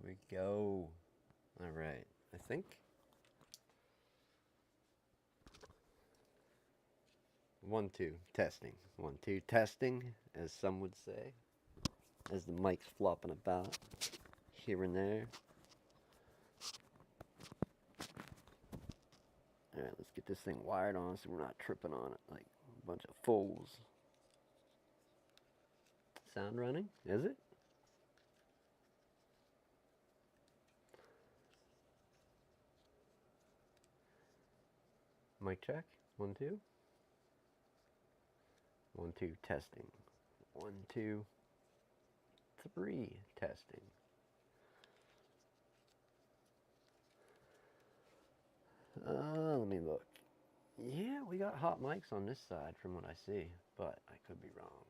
we go. All right, I think. 1, 2, testing. 1, 2, testing, as some would say. As the mic's flopping about here and there. Alright, let's get this thing wired on so we're not tripping on it like a bunch of fools. Sound running? Is it? Mic check. 1, 2. 1, 2, testing. 1, 2, 3, testing. Let me look. Yeah, we got hot mics on this side from what I see, but I could be wrong.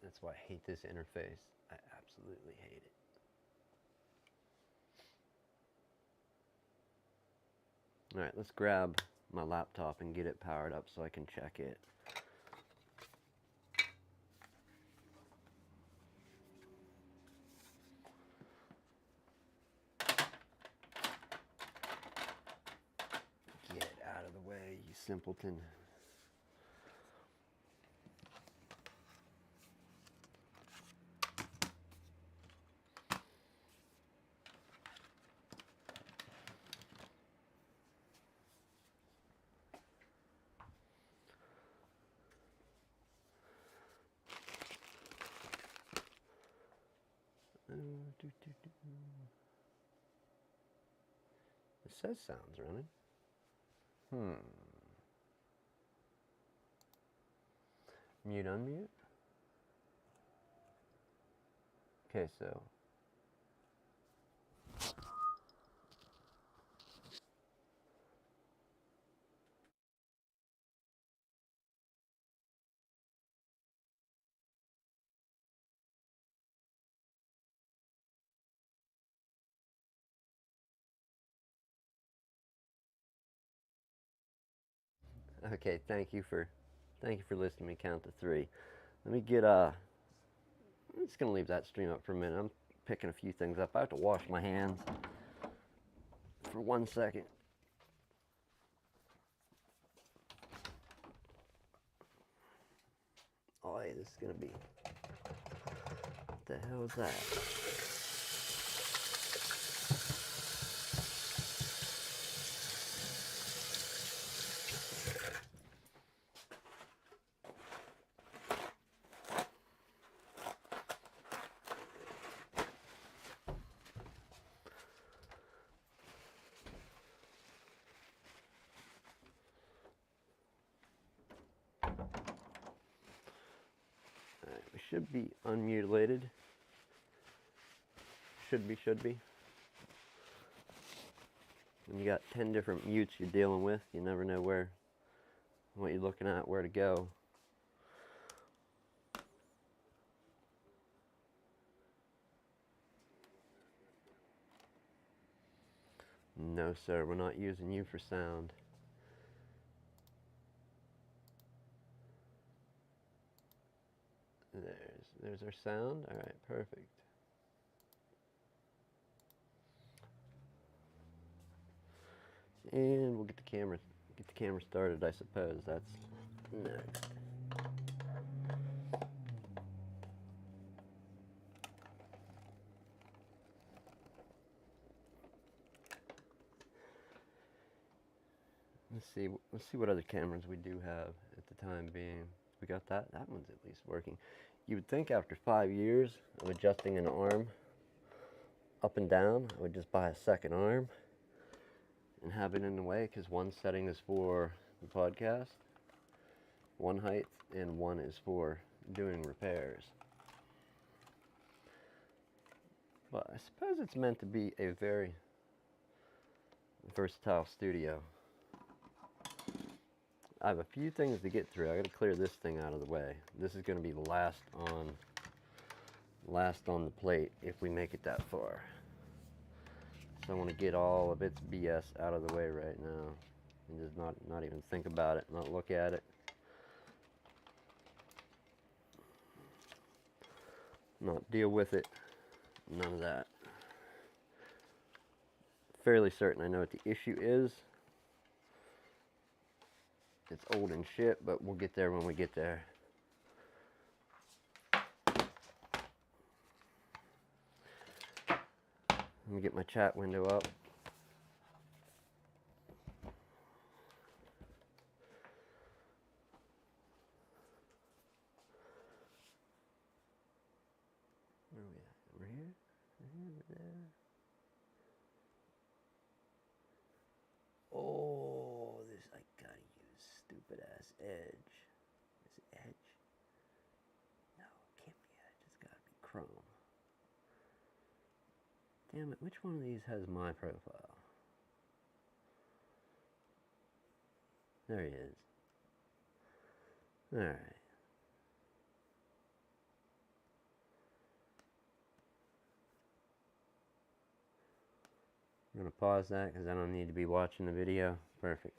That's why I hate this interface. I absolutely hate it. Alright, let's grab my laptop and get it powered up so I can check it. Get out of the way, you simpleton. It says sounds running. Mute, unmute. Okay, so. Okay, thank you for listening to me count to 3. Let me get I'm just gonna leave that stream up for a minute. I'm picking a few things up. I have to wash my hands for 1 second. Oh, hey, this is gonna be. What the hell is that? Alright, we should be unmutilated. Should be. When you got 10 different mutes you're dealing with, you never know what you're looking at, where to go. No, sir, we're not using you for sound. There's our sound. All right, perfect. And we'll get the camera started, I suppose. That's next. Let's see what other cameras we do have at the time being. We got that. That one's at least working. You would think after 5 years of adjusting an arm up and down, I would just buy a second arm and have it in the way, because one setting is for the podcast, one height, and one is for doing repairs. But I suppose it's meant to be a very versatile studio. I have a few things to get through. I gotta clear this thing out of the way. This is gonna be last on the plate if we make it that far. So I want to get all of its BS out of the way right now and just not even think about it, not look at it. Not deal with it. None of that. fairly certain I know what the issue is. It's old and shit, but we'll get there when we get there. Let me get my chat window up. Where are we at? Over here? Over there? Oh, this, I gotta use stupid ass edge. Is it edge? No, it can't be edge. It's gotta be chrome. Damn it, which one of these has my profile? There he is. Alright. I'm going to pause that because I don't need to be watching the video. Perfect.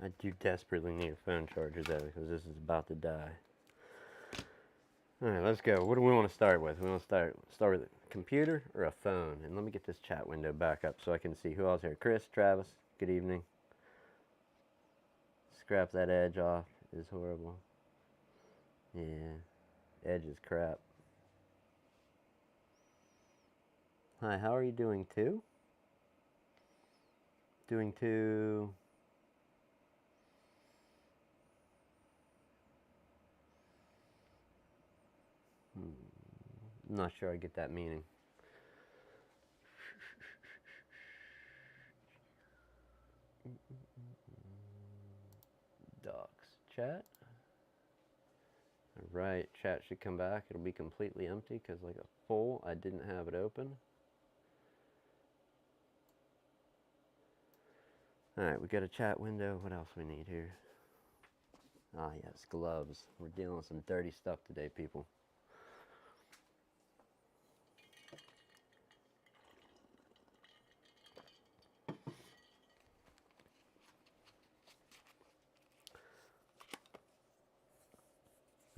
I do desperately need a phone charger though, because this is about to die. Alright, let's go. What do we want to start with? We want to start with a computer or a phone? And let me get this chat window back up so I can see who else here. Chris, Travis, good evening. Scrap that edge off. It is horrible. Yeah, edge is crap. Hi, how are you doing too? Doing too... I'm not sure I get that meaning. Docs. Chat. Alright, chat should come back. It'll be completely empty because like a fool, I didn't have it open. Alright, we got a chat window. What else we need here? Ah, yes, gloves. We're dealing with some dirty stuff today, people.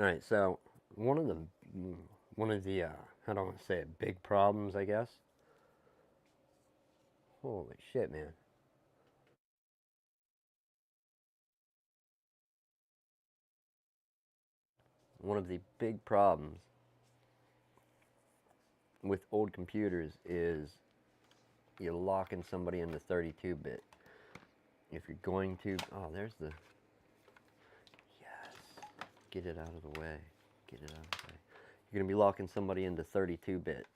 Alright, so one of the how do I want to say it, big problems, I guess. Holy shit, man. One of the big problems with old computers is you're locking somebody into 32-bit. If you're going to, oh, there's the, yes, get it out of the way, get it out of the way. You're going to be locking somebody into 32-bit.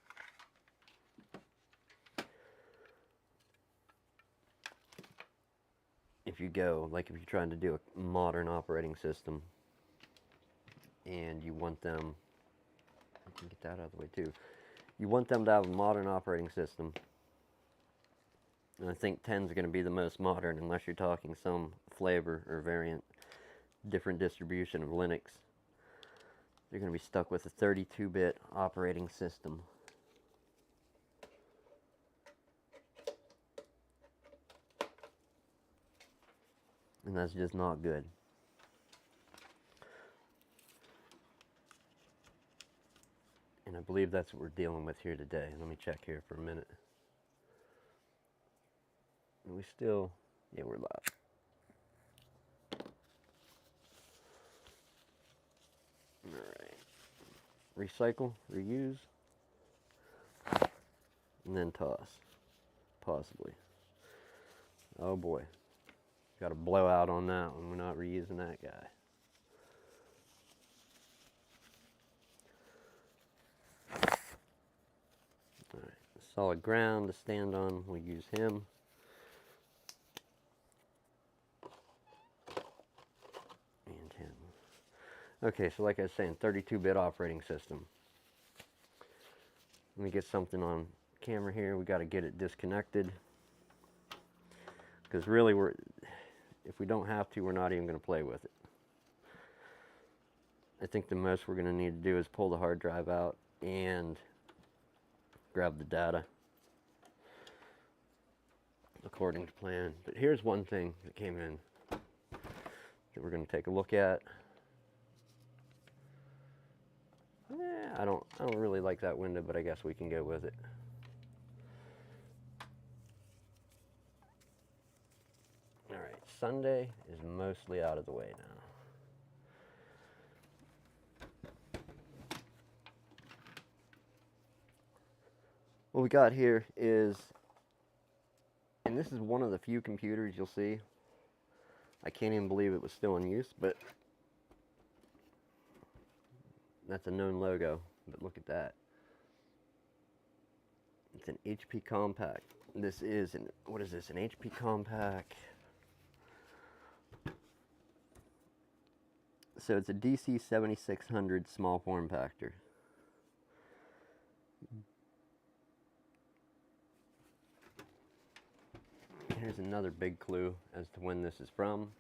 If you go, like if you're trying to do a modern operating system and you want them, I can get that out of the way too. You want them to have a modern operating system. And I think 10 is going to be the most modern unless you're talking some flavor or variant, different distribution of Linux. You're going to be stuck with a 32-bit operating system. And that's just not good. And I believe that's what we're dealing with here today. Let me check here for a minute. We still, yeah, we're live. Alright. Recycle, reuse, and then toss. Possibly. Oh boy. Got a blowout on that one. We're not reusing that guy. Alright. Solid ground to stand on. We'll use him. And him. Okay, so like I was saying, 32-bit operating system. Let me get something on camera here. We got to get it disconnected. Because really, if we don't have to, we're not even going to play with it. I think the most we're going to need to do is pull the hard drive out and grab the data according to plan. But here's one thing that came in that we're going to take a look at. I don't really like that window, but I guess we can go with it. All right, Sunday is mostly out of the way now. What we got here is, and this is one of the few computers you'll see. I can't even believe it was still in use, but that's a known logo. But look at that. It's an HP Compact. This is an, what is this, an HP Compact. So it's a DC 7600 small form factor. Here's another big clue as to when this is from.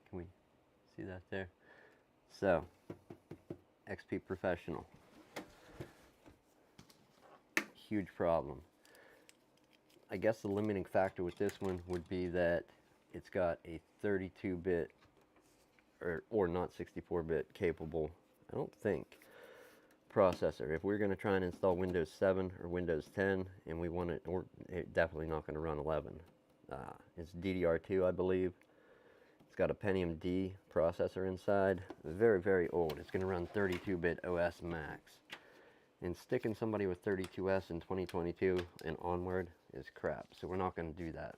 Can we see that there? So, XP Professional. Huge problem. I guess the limiting factor with this one would be that it's got a 32-bit or not 64-bit capable, I don't think, processor. If we're going to try and install Windows 7 or Windows 10 and we want it, or it's definitely not going to run 11. It's DDR2, I believe. It's got a Pentium D processor inside. Very, very old. It's going to run 32-bit OS Max. And sticking somebody with 32S in 2022 and onward is crap. So we're not going to do that.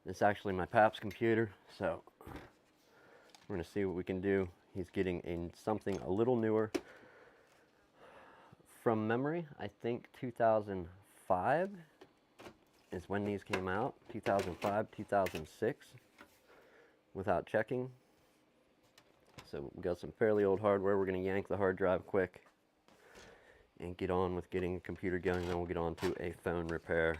It's actually my pap's computer, so we're going to see what we can do. He's getting something a little newer. From memory, I think 2005 is when these came out. 2005, 2006, without checking. So we got some fairly old hardware. We're going to yank the hard drive quick and get on with getting a computer going. Then we'll get on to a phone repair.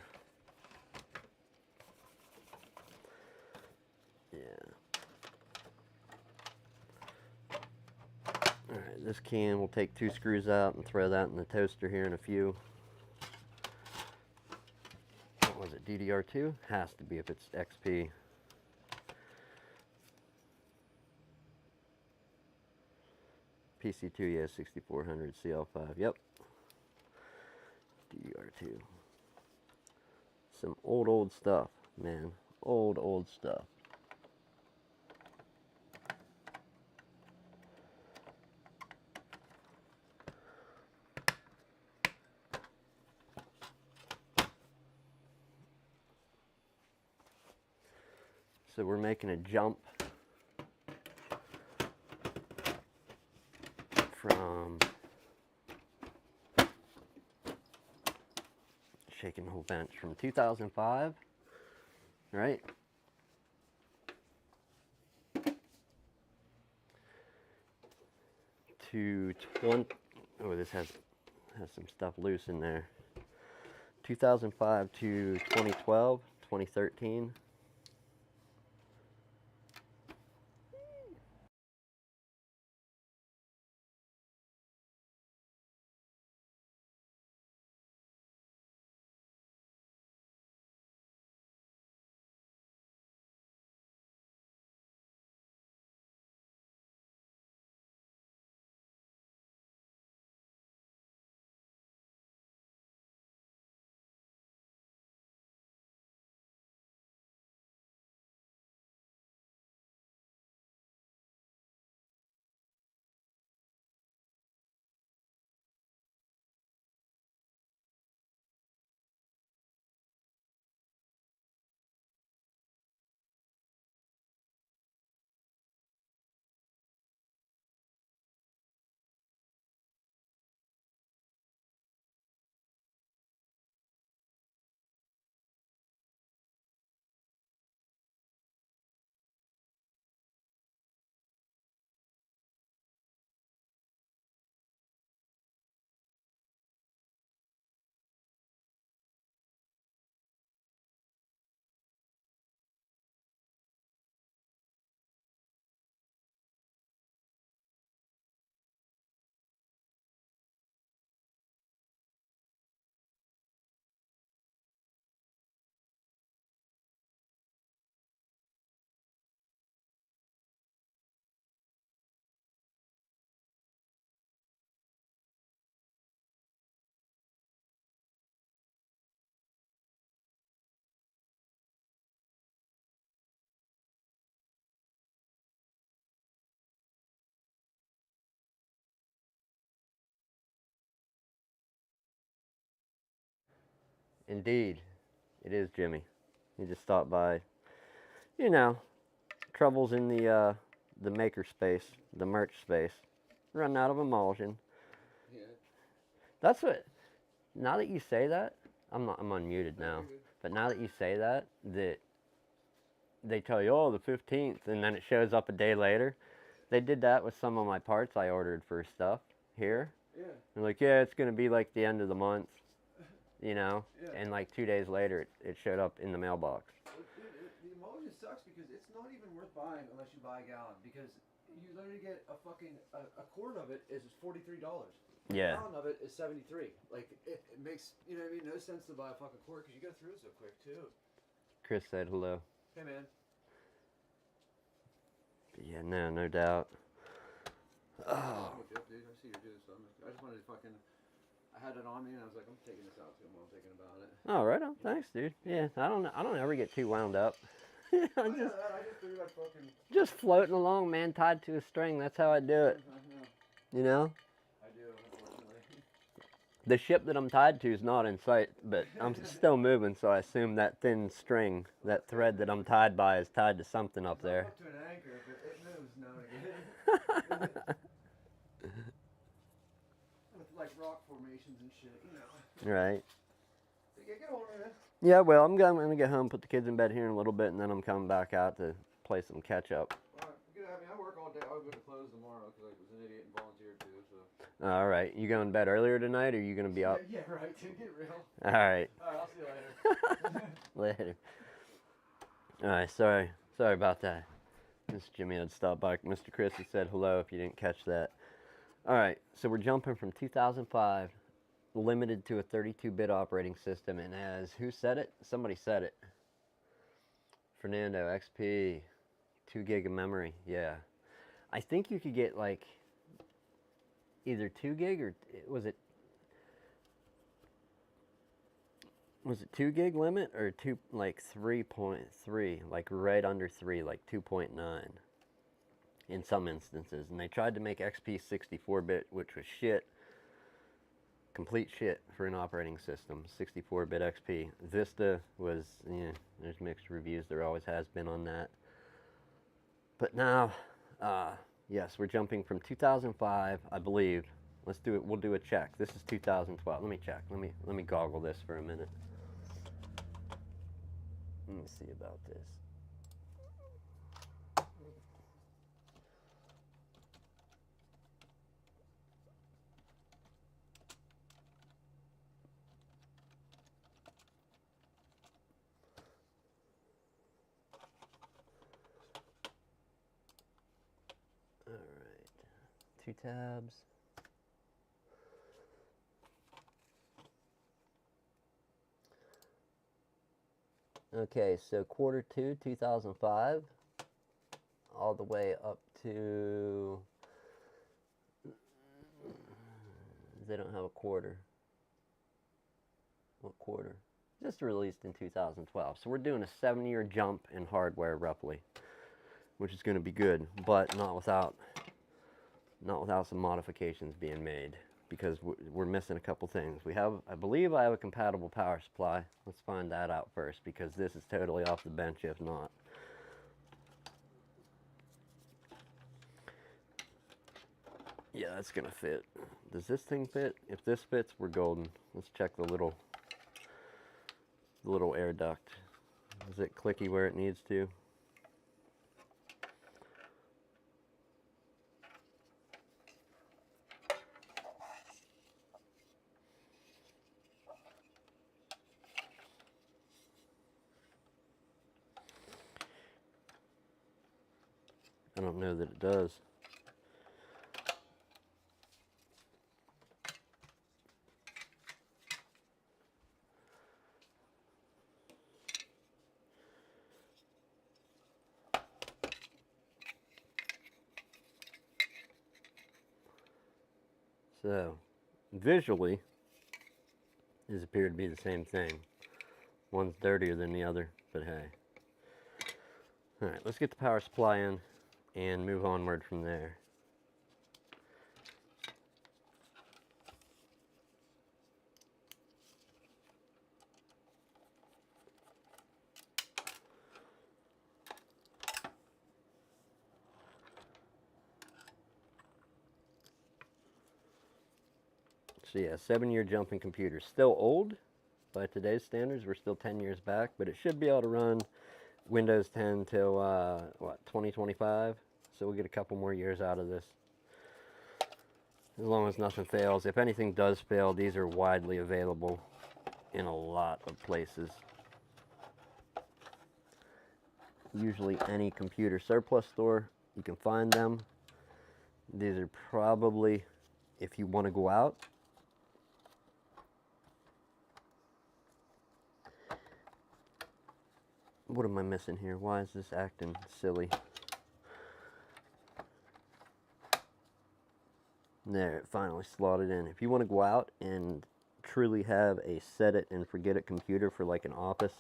Alright, this can, we'll take 2 screws out and throw that in the toaster here in a few. What was it, DDR2? Has to be if it's XP. PC2, yeah, 6400 CL5, yep. DDR2. Some old stuff, man. Old stuff. So we're making a jump from shaking the whole bench from 2005, right? To 20, oh, this has some stuff loose in there. 2005 to 2012, 2013. Indeed, it is Jimmy. He just stopped by. You know, troubles in the maker space, the merch space. Running out of emulsion. Yeah. That's what. Now that you say that, I'm unmuted now. But now that you say that they tell you, oh, the 15th, and then it shows up a day later. They did that with some of my parts I ordered for stuff here. Yeah. They're like, yeah, it's gonna be like the end of the month, you know. Yeah. And like 2 days later, it showed up in the mailbox. Well, dude, the emulsion sucks because it's not even worth buying unless you buy a gallon, because you literally get a fucking a quart of it is $43. Yeah. A gallon of it is 73. Like it makes, you know what I mean, no sense to buy a fucking quart because you go through it so quick too. Chris said hello. Hey man. But yeah, no doubt. Oh. Dude, I see your dude, so I just wanted to fucking. I had it on me and I was like, I'm taking this out to him while I'm thinking about it. Oh, right on. Thanks, dude. Yeah, I don't ever get too wound up. I just figured I'd fucking. Just floating along, man, tied to a string. That's how I do it. You know? I do, unfortunately. The ship that I'm tied to is not in sight, but I'm still moving, so I assume that thin string, that thread that I'm tied by, is tied to something up there. Up to an anchor, but it moves now and again. With like rock formations and shit, you know. Right. Yeah, get on, man. Yeah, well, I'm gonna get home, put the kids in bed here in a little bit, and then I'm coming back out to play some catch up. All right, good. I mean, I work all day. I'll go to close tomorrow because I was an idiot and volunteered too. So. All right. You going to bed earlier tonight, or are you gonna be up? Yeah, right. Dude, get real. All right. All right, I'll see you later. Later. All right. Sorry about that. Mr. Jimmy had stopped by. Mr. Chris had said hello. If you didn't catch that. All right. So we're jumping from 2005. Limited to a 32-bit operating system, and as who said it? Somebody said it. Fernando, XP, 2 gig of memory. Yeah, I think you could get like either 2 gig or was it 2 gig limit or 3.3, like right under 3, like 2.9 in some instances, and they tried to make XP 64-bit, which was shit. Complete shit for an operating system. 64-bit XP. Vista was, yeah, there's mixed reviews. There always has been on that. But now, yes, we're jumping from 2005, I believe. Let's do it. We'll do a check. This is 2012. Let me check. Let me goggle this for a minute. Let me see about this. Alright, 2 tabs. Okay, so Q2 2005, all the way up to, they don't have a quarter. What quarter? Just released in 2012. So we're doing a 7-year jump in hardware roughly, which is going to be good, but not without some modifications being made, because we're missing a couple things. I believe I have a compatible power supply. Let's find that out first, because this is totally off the bench if not. Yeah, that's gonna fit. Does this thing fit? If this fits, we're golden. Let's check the little air duct. Is it clicky where it needs to? I don't know that it does. So, visually, these appear to be the same thing. One's dirtier than the other, but hey. Alright, let's get the power supply in and move onward from there. So yeah, 7-year jumping computer. Still old by today's standards. We're still 10 years back, but it should be able to run Windows 10 till, what, 2025? So we'll get a couple more years out of this. As long as nothing fails. If anything does fail, these are widely available in a lot of places. Usually any computer surplus store, you can find them. These are probably, if you want to go out, what am I missing here? Why is this acting silly? There, it finally slotted in. If you want to go out and truly have a set it and forget it computer for like an office,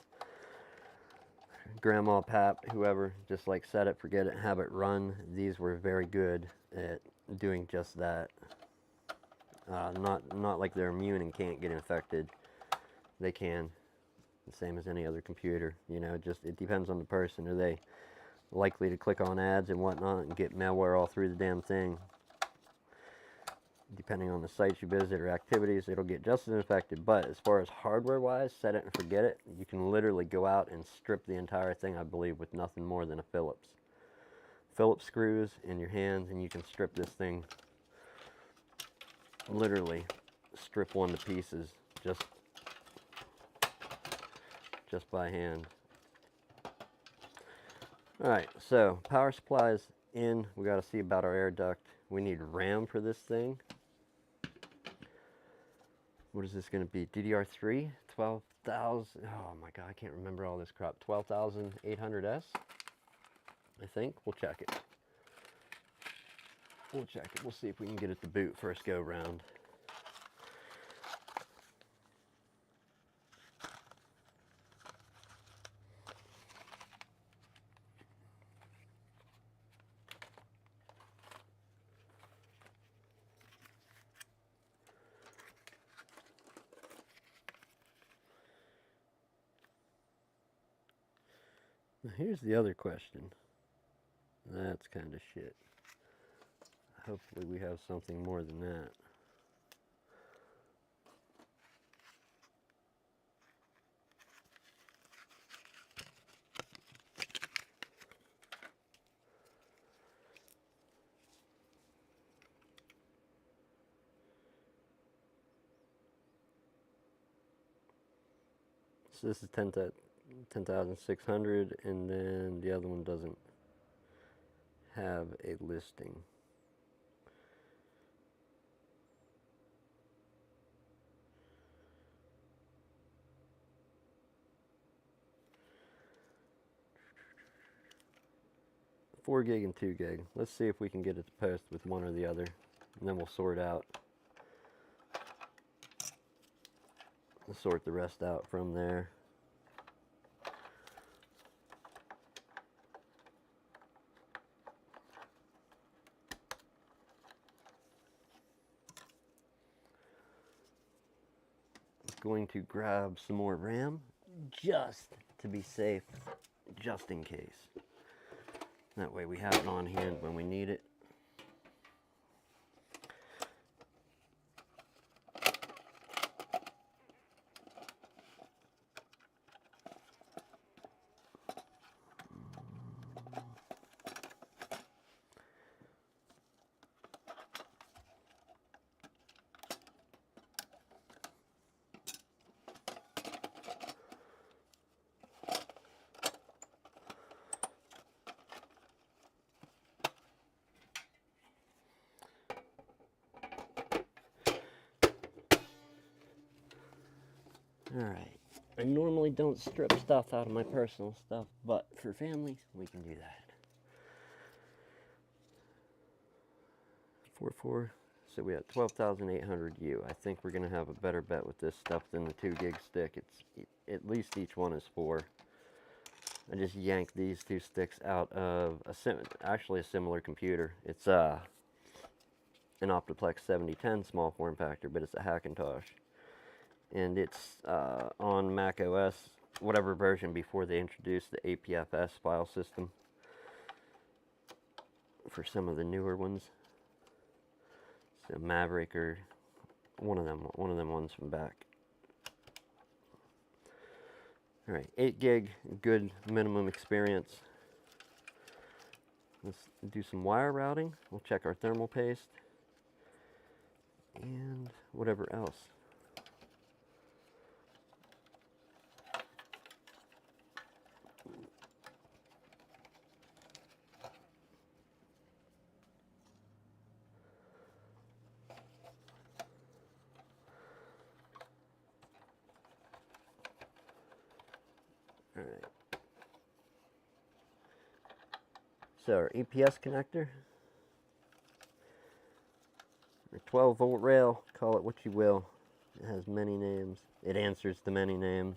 grandma, pap, whoever, just like set it, forget it, have it run, these were very good at doing just that. Not like they're immune and can't get infected. They can, the same as any other computer. You know, just it depends on the person. Are they likely to click on ads and whatnot and get malware all through the damn thing? Depending on the sites you visit or activities, it'll get just as infected. But as far as hardware-wise, set it and forget it. You can literally go out and strip the entire thing, I believe, with nothing more than a Phillips screws in your hands, and you can strip this thing. Literally, strip one to pieces just by hand. All right, so power supply is in. We got to see about our air duct. We need RAM for this thing. What is this going to be? DDR3, 12,000. Oh my God, I can't remember all this crap. 12,800S, I think. We'll check it. We'll check it. We'll see if we can get it to boot first go round. Now here's the other question. That's kind of shit. Hopefully we have something more than that. So this is 10,600, and then the other one doesn't have a listing. Four gig and 2 gig. Let's see if we can get it to post with one or the other, and then we'll sort out. We'll sort the rest out from there. Going to grab some more RAM just to be safe, just in case. That way we have it on hand when we need it. Alright, I normally don't strip stuff out of my personal stuff, but for family, we can do that. 4.4, so we have 12,800U. I think we're going to have a better bet with this stuff than the 2 gig stick. It's at least each one is 4. I just yanked these 2 sticks out of actually a similar computer. It's an Optiplex 7010 small form factor, but it's a Hackintosh. And it's on Mac OS, whatever version before they introduced the APFS file system for some of the newer ones. So Maverick or one of them ones from back. All right, 8 gig, good minimum experience. Let's do some wire routing. We'll check our thermal paste and whatever else. All right. So our EPS connector, our 12-volt rail, call it what you will. It has many names. It answers to many names.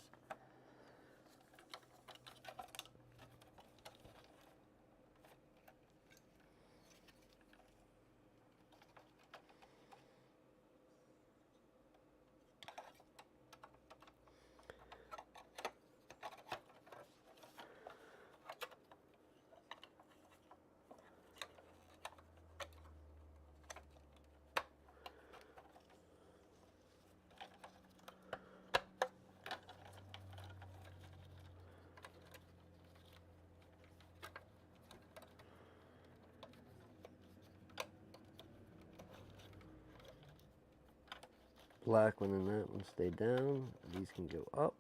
Black one and that one stay down. These can go up.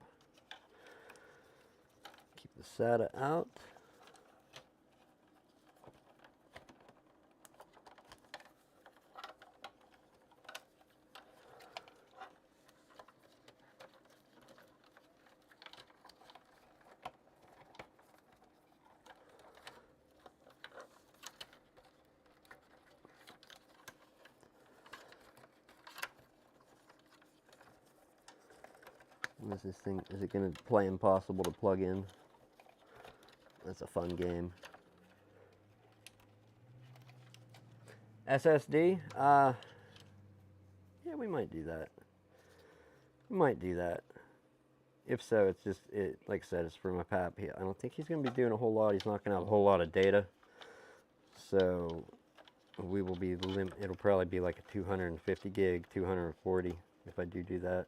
Keep the SATA out. Is this thing, is it going to play impossible to plug in? That's a fun game. SSD? Yeah, we might do that. We might do that. If so, it's just, like I said, it's for my pap. I don't think he's going to be doing a whole lot. He's not going to have a whole lot of data. So, we will be, it'll probably be like a 250 gig, 240 if I do that.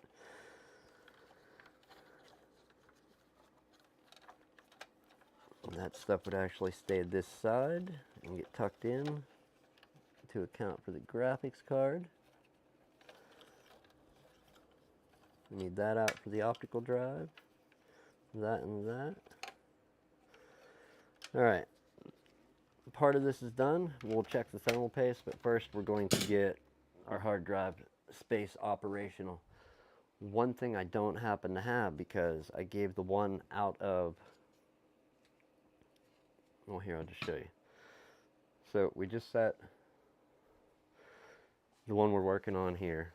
That stuff would actually stay this side and get tucked in to account for the graphics card. We need that out for the optical drive. That and that. Alright. Part of this is done. We'll check the thermal paste, but first we're going to get our hard drive space operational. One thing I don't happen to have, because I gave the one out of... Well, here, I'll just show you. So we just set the one we're working on here.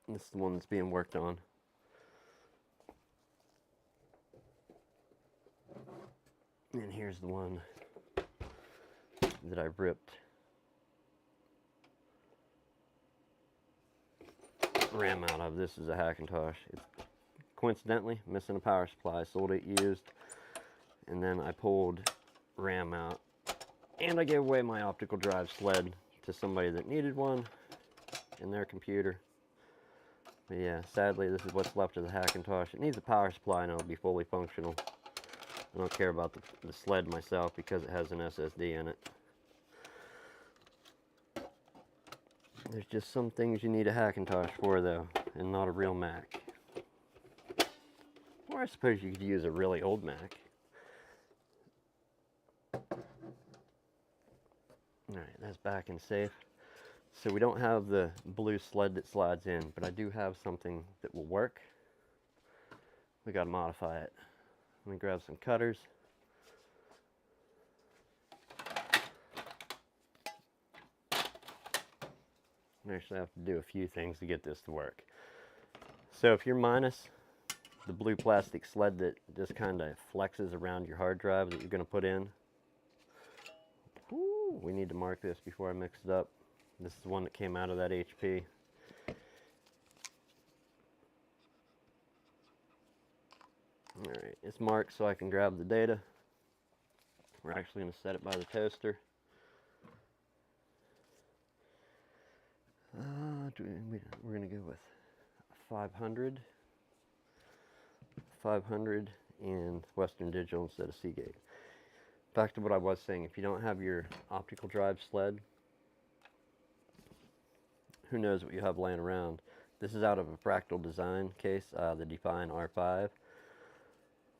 This is the one that's being worked on. And here's the one that I ripped RAM out of. This is a Hackintosh. It's coincidentally missing a power supply. Sold it used. And then I pulled RAM out, and I gave away my optical drive sled to somebody that needed one in their computer. But yeah, sadly, this is what's left of the Hackintosh. It needs a power supply and it'll be fully functional. I don't care about the sled myself because it has an SSD in it. There's just some things you need a Hackintosh for, though, and not a real Mac. Or I suppose you could use a really old Mac. Alright, that's back and safe. So we don't have the blue sled that slides in, but I do have something that will work. We gotta modify it. Let me grab some cutters. I actually have to do a few things to get this to work. So if you're minus the blue plastic sled that just kind of flexes around your hard drive that you're going to put in, we need to mark this before I mix it up. This is the one that came out of that HP. Alright, it's marked so I can grab the data. We're actually going to set it by the toaster. We're going to go with 500. 500 and Western Digital instead of Seagate. Back to what I was saying, if you don't have your optical drive sled, who knows what you have laying around. This is out of a Fractal Design case, the Define R5.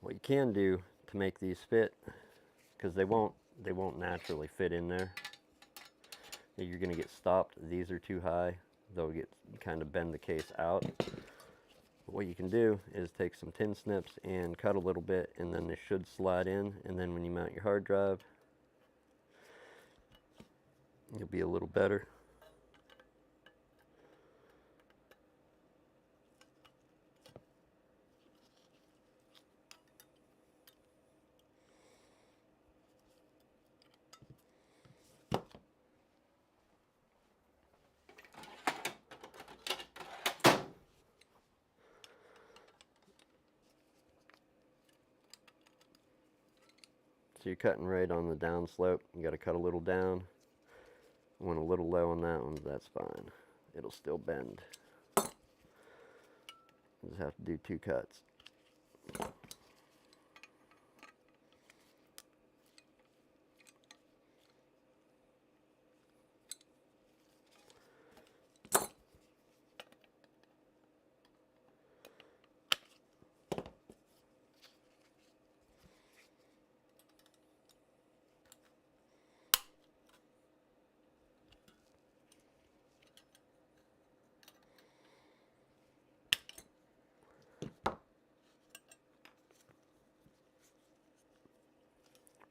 What you can do to make these fit, because they won't naturally fit in there. You're going to get stopped. These are too high. They'll get kind of bend the case out. But what you can do is take some tin snips and cut a little bit, and then they should slide in. And then when you mount your hard drive, you'll be a little better. So you're cutting right on the down slope. You got to cut a little down. Went a little low on that one, but that's fine. It'll still bend. You just have to do 2 cuts.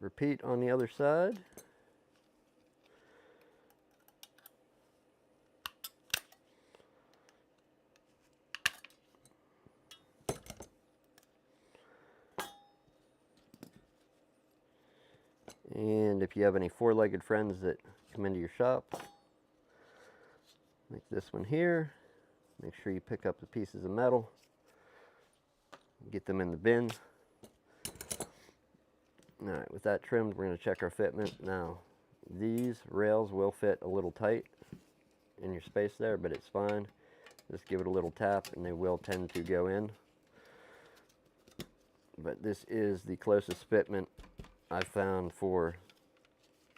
Repeat on the other side. And if you have any 4-legged friends that come into your shop, like this one here, make sure you pick up the pieces of metal, get them in the bin. Alright, with that trimmed, we're going to check our fitment. Now, these rails will fit a little tight in your space there, but it's fine. Just give it a little tap and they will tend to go in. But this is the closest fitment I've found for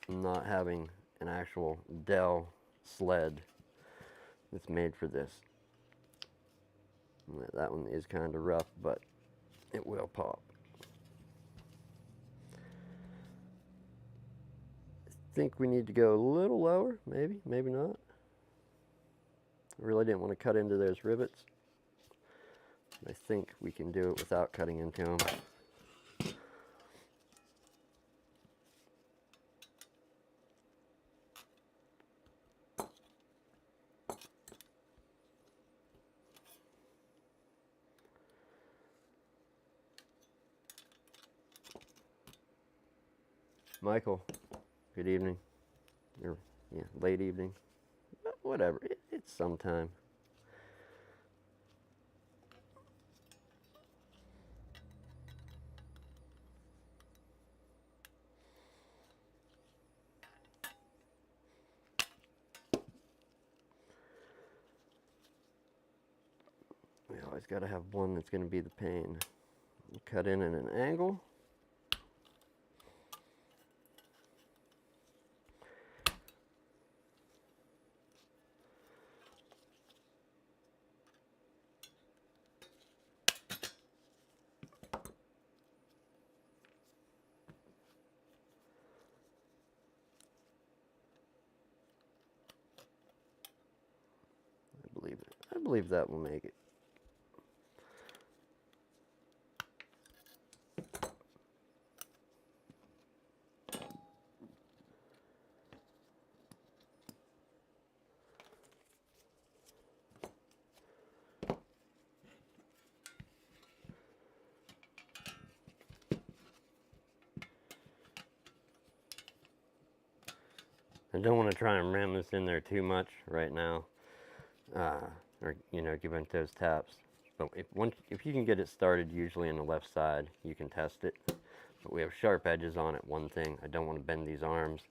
not having an actual Dell sled that's made for this. That one is kind of rough, but it will pop. I think we need to go a little lower, maybe not. I really didn't want to cut into those rivets. I think we can do it without cutting into them. Michael, good evening. Or, yeah, late evening. Whatever, it's sometime. We always got to have one that's going to be the pain. Cut in at an angle. I believe that will make it. I don't want to try and ram this in there too much right now, or give it those taps. But if you can get it started, usually in the left side, you can test it. But we have sharp edges on it. One thing, I don't want to bend these arms.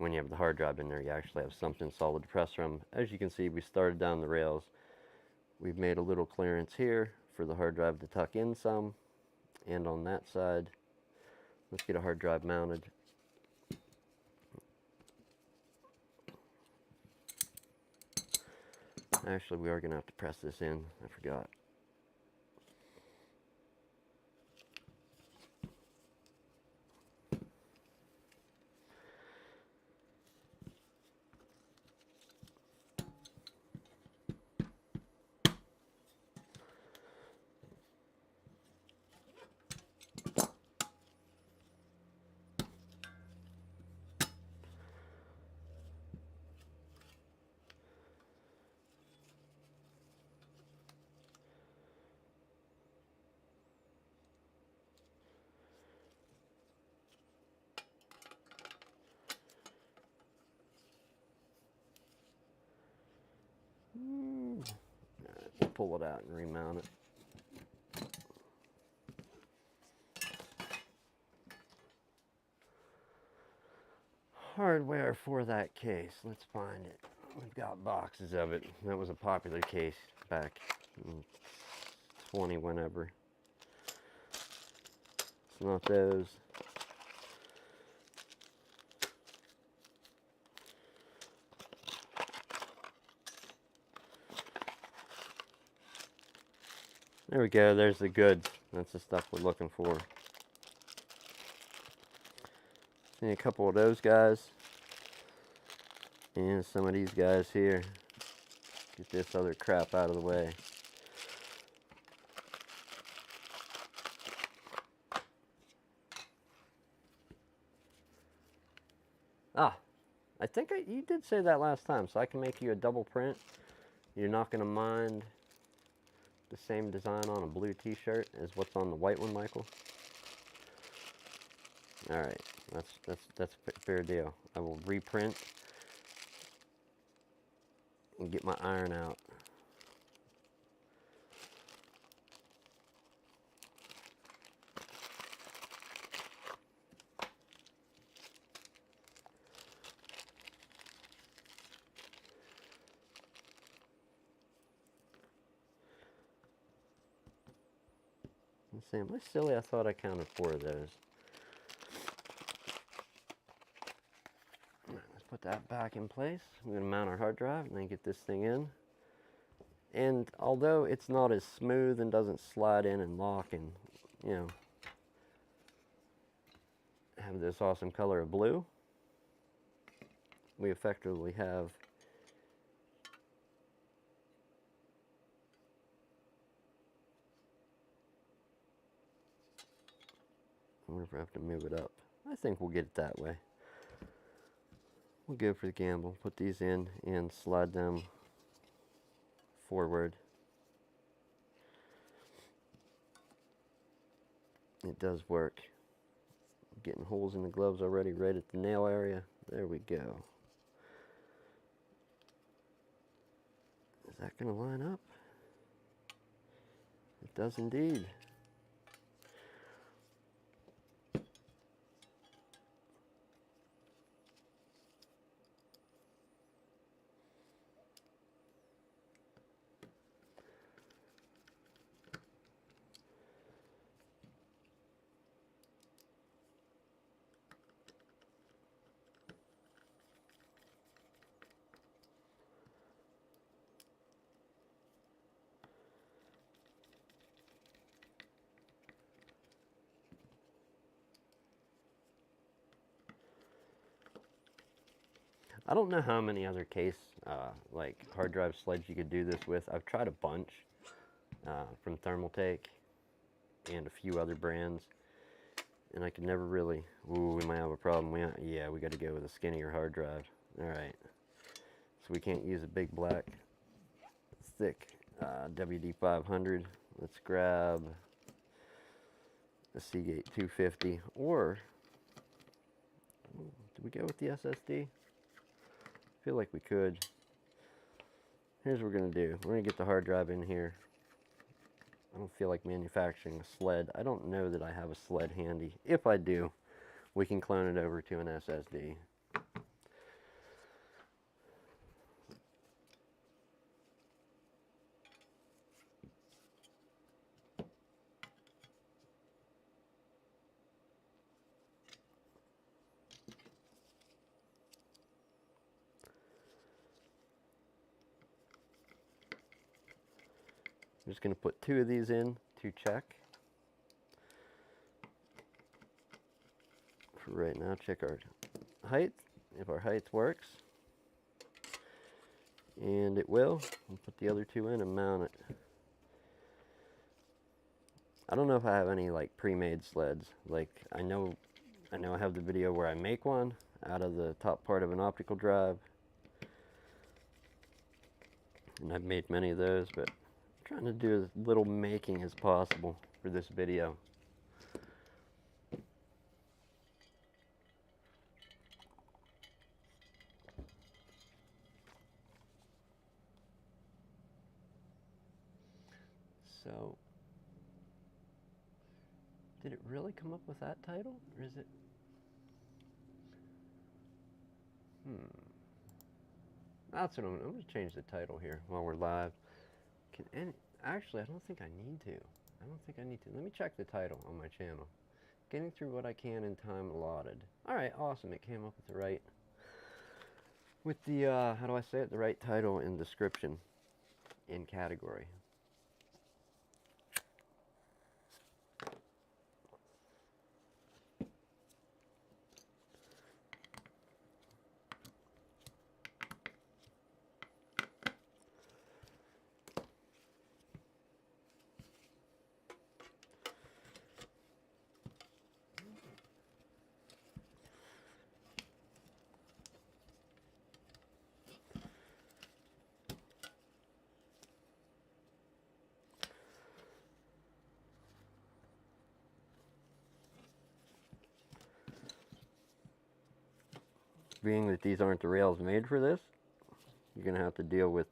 when you have the hard drive in there, you actually have something solid to press from. As you can see, we started down the rails. We've made a little clearance here for the hard drive to tuck in some, and on that side, let's get a hard drive mounted. Actually, we are going to have to press this in. I forgot. We'll pull it out and remount it. Hardware for that case. Let's find it. We've got boxes of it. That was a popular case back in 20 whenever. It's not those. There we go, there's the goods. That's the stuff we're looking for. See a couple of those guys. And some of these guys here. Get this other crap out of the way. Ah, I think you did say that last time, so I can make you a double print. You're not going to mind the same design on a blue t-shirt as what's on the white one, Michael? Alright, that's a fair deal. I will reprint and get my iron out. Am I silly? I thought I counted 4 of those. Let's put that back in place. We're going to mount our hard drive and then get this thing in. And although it's not as smooth and doesn't slide in and lock and, you know, have this awesome color of blue, we effectively have I wonder if I have to move it up. I think we'll get it that way. We'll go for the gamble. Put these in and slide them forward. It does work. Getting holes in the gloves already right at the nail area. There we go. Is that going to line up? It does indeed. I don't know how many other case, like hard drive sleds you could do this with. I've tried a bunch from Thermaltake and a few other brands, and I could never really. Ooh, we might have a problem. Yeah, we got to go with a skinnier hard drive. All right, so we can't use a big black, thick WD-500. Let's grab a Seagate 250, or did we go with the SSD? I feel like we could. Here's what we're going to do. We're going to get the hard drive in here. I don't feel like manufacturing a sled. I don't know that I have a sled handy. If I do, we can clone it over to an SSD. I'm just going to put 2 of these in to check. For right now, check our height, if our height works. And it will. I'll put the other 2 in and mount it. I don't know if I have any like pre-made sleds. Like I know I have the video where I make one out of the top part of an optical drive. And I've made many of those, but I'm trying to do as little making as possible for this video. So, did it really come up with that title? Or is it? That's what I'm going to change the title here while we're live. Actually, I don't think I need to. Let me check the title on my channel. Getting through what I can in time allotted. Alright, awesome. It came up with the right, how do I say it? The right title and description in category. Being that these aren't the rails made for this, you're going to have to deal with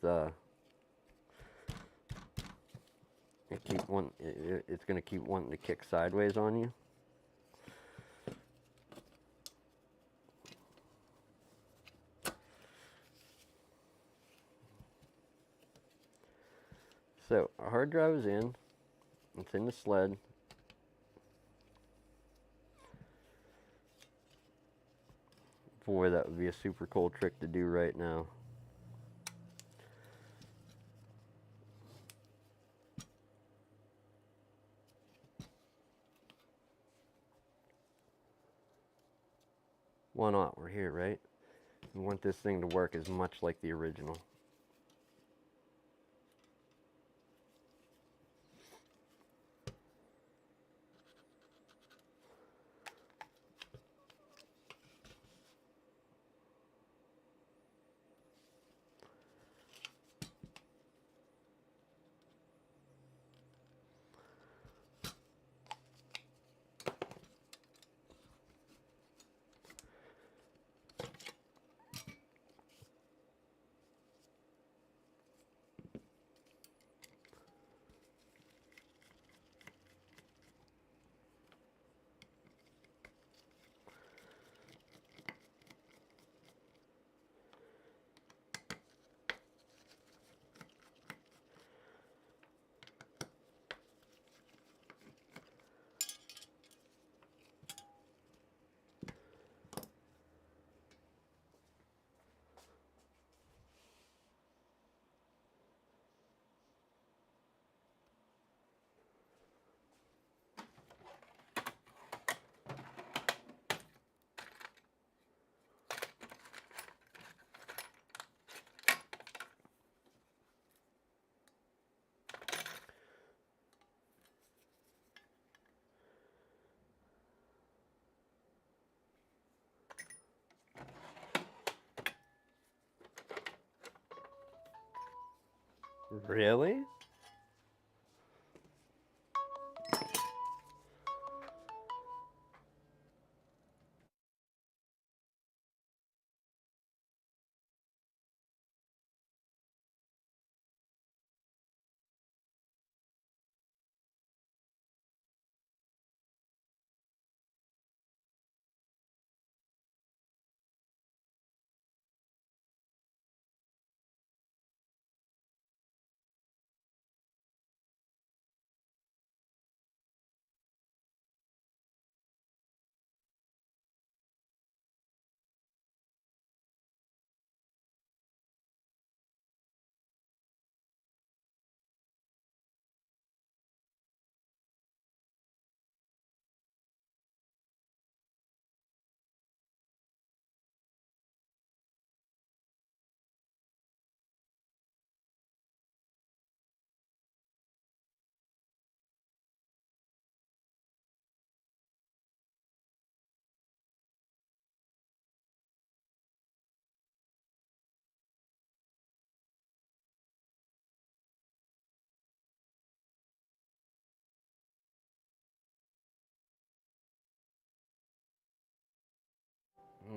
it's going to keep wanting to kick sideways on you. So our hard drive is in. It's in the sled. Boy, that would be a super cool trick to do right now. Why not? We're here, right? We want this thing to work as much like the original. Really?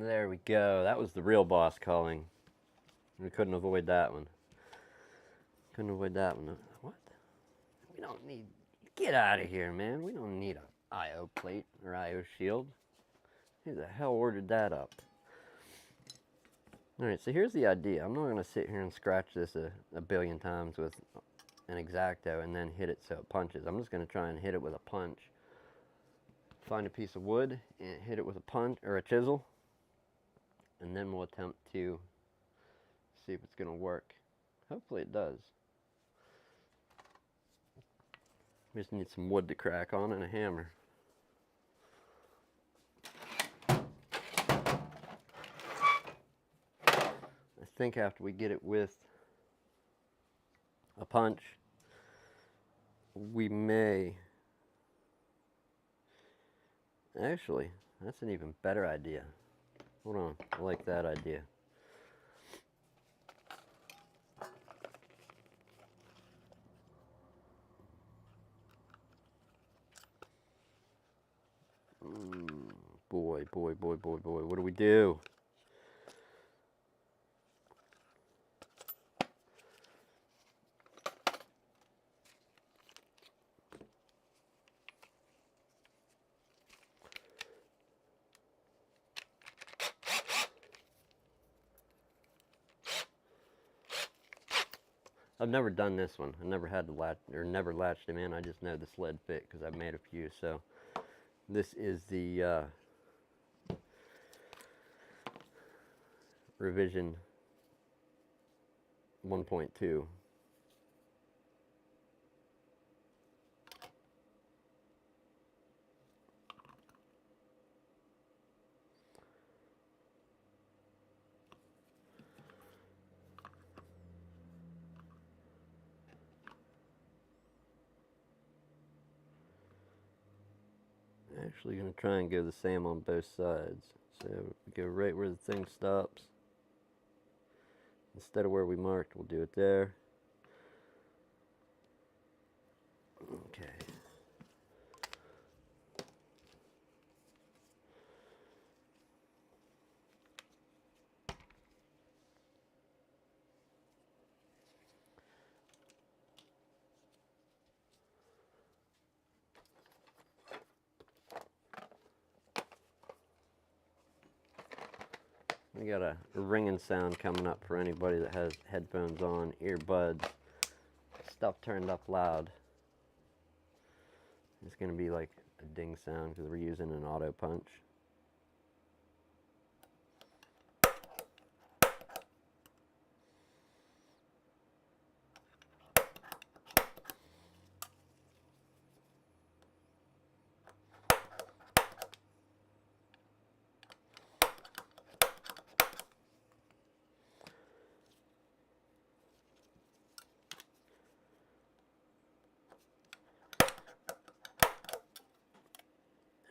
There we go. That was the real boss calling. We couldn't avoid that one. Couldn't avoid that one. What? We don't need... Get out of here, man. We don't need a IO plate or IO shield. Who the hell ordered that up? Alright, so here's the idea. I'm not going to sit here and scratch this a billion times with an X-Acto and then hit it so it punches. I'm just going to try and hit it with a punch. Find a piece of wood and hit it with a punch or a chisel. And then we'll attempt to see if it's going to work. Hopefully it does. We just need some wood to crack on and a hammer. I think after we get it with a punch, we may... Actually, that's an even better idea. Hold on, I like that idea. Boy, boy, boy, boy, boy, what do we do? I've never done this one. I never had to latch, or never latched him in. I just know the sled fit because I've made a few. So this is the revision 1.2. Actually going to try and go the same on both sides. So we go right where the thing stops. Instead of where we marked, we'll do it there. Okay. We got a ringing sound coming up for anybody that has headphones on, earbuds, stuff turned up loud. It's going to be like a ding sound because we're using an auto punch.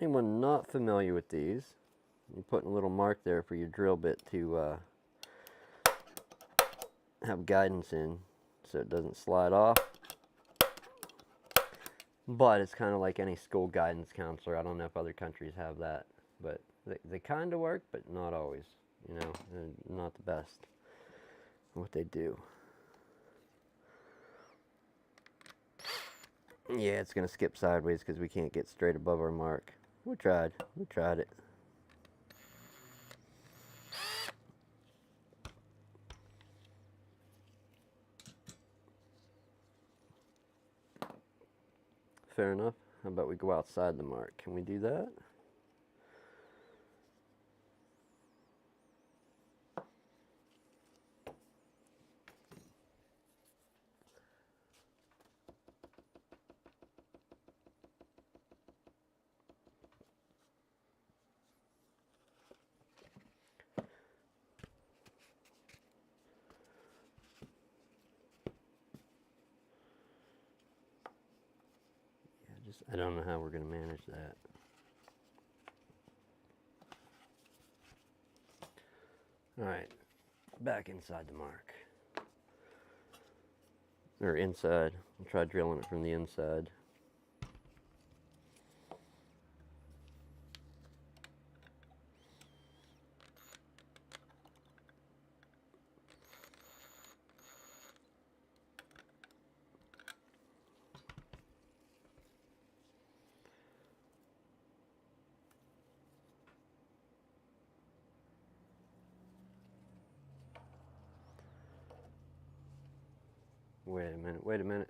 Anyone not familiar with these, you're putting a little mark there for your drill bit to have guidance in so it doesn't slide off. But it's kind of like any school guidance counselor. I don't know if other countries have that, but they kind of work, but not always. You know, they're not the best at what they do. Yeah, it's going to skip sideways because we can't get straight above our mark. We tried it. Fair enough. How about we go outside the mark? Can we do that? I don't know how we're going to manage that. Alright, back inside the mark. Or inside. I'll try drilling it from the inside. Wait a minute, wait a minute.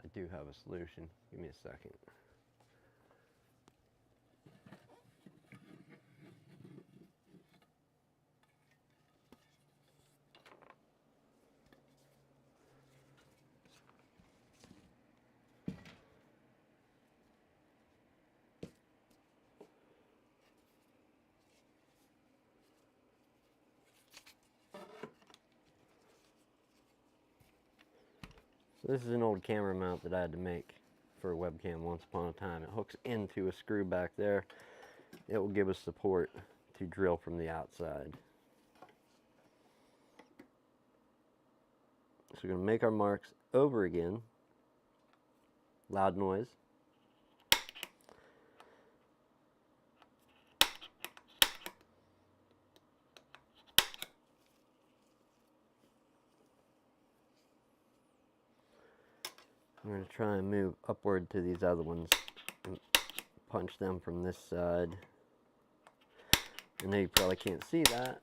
I do have a solution. Give me a second. So this is an old camera mount that I had to make for a webcam once upon a time. It hooks into a screw back there. It will give us support to drill from the outside. So we're going to make our marks over again. Loud noise. I'm going to try and move upward to these other ones and punch them from this side. I know you probably can't see that.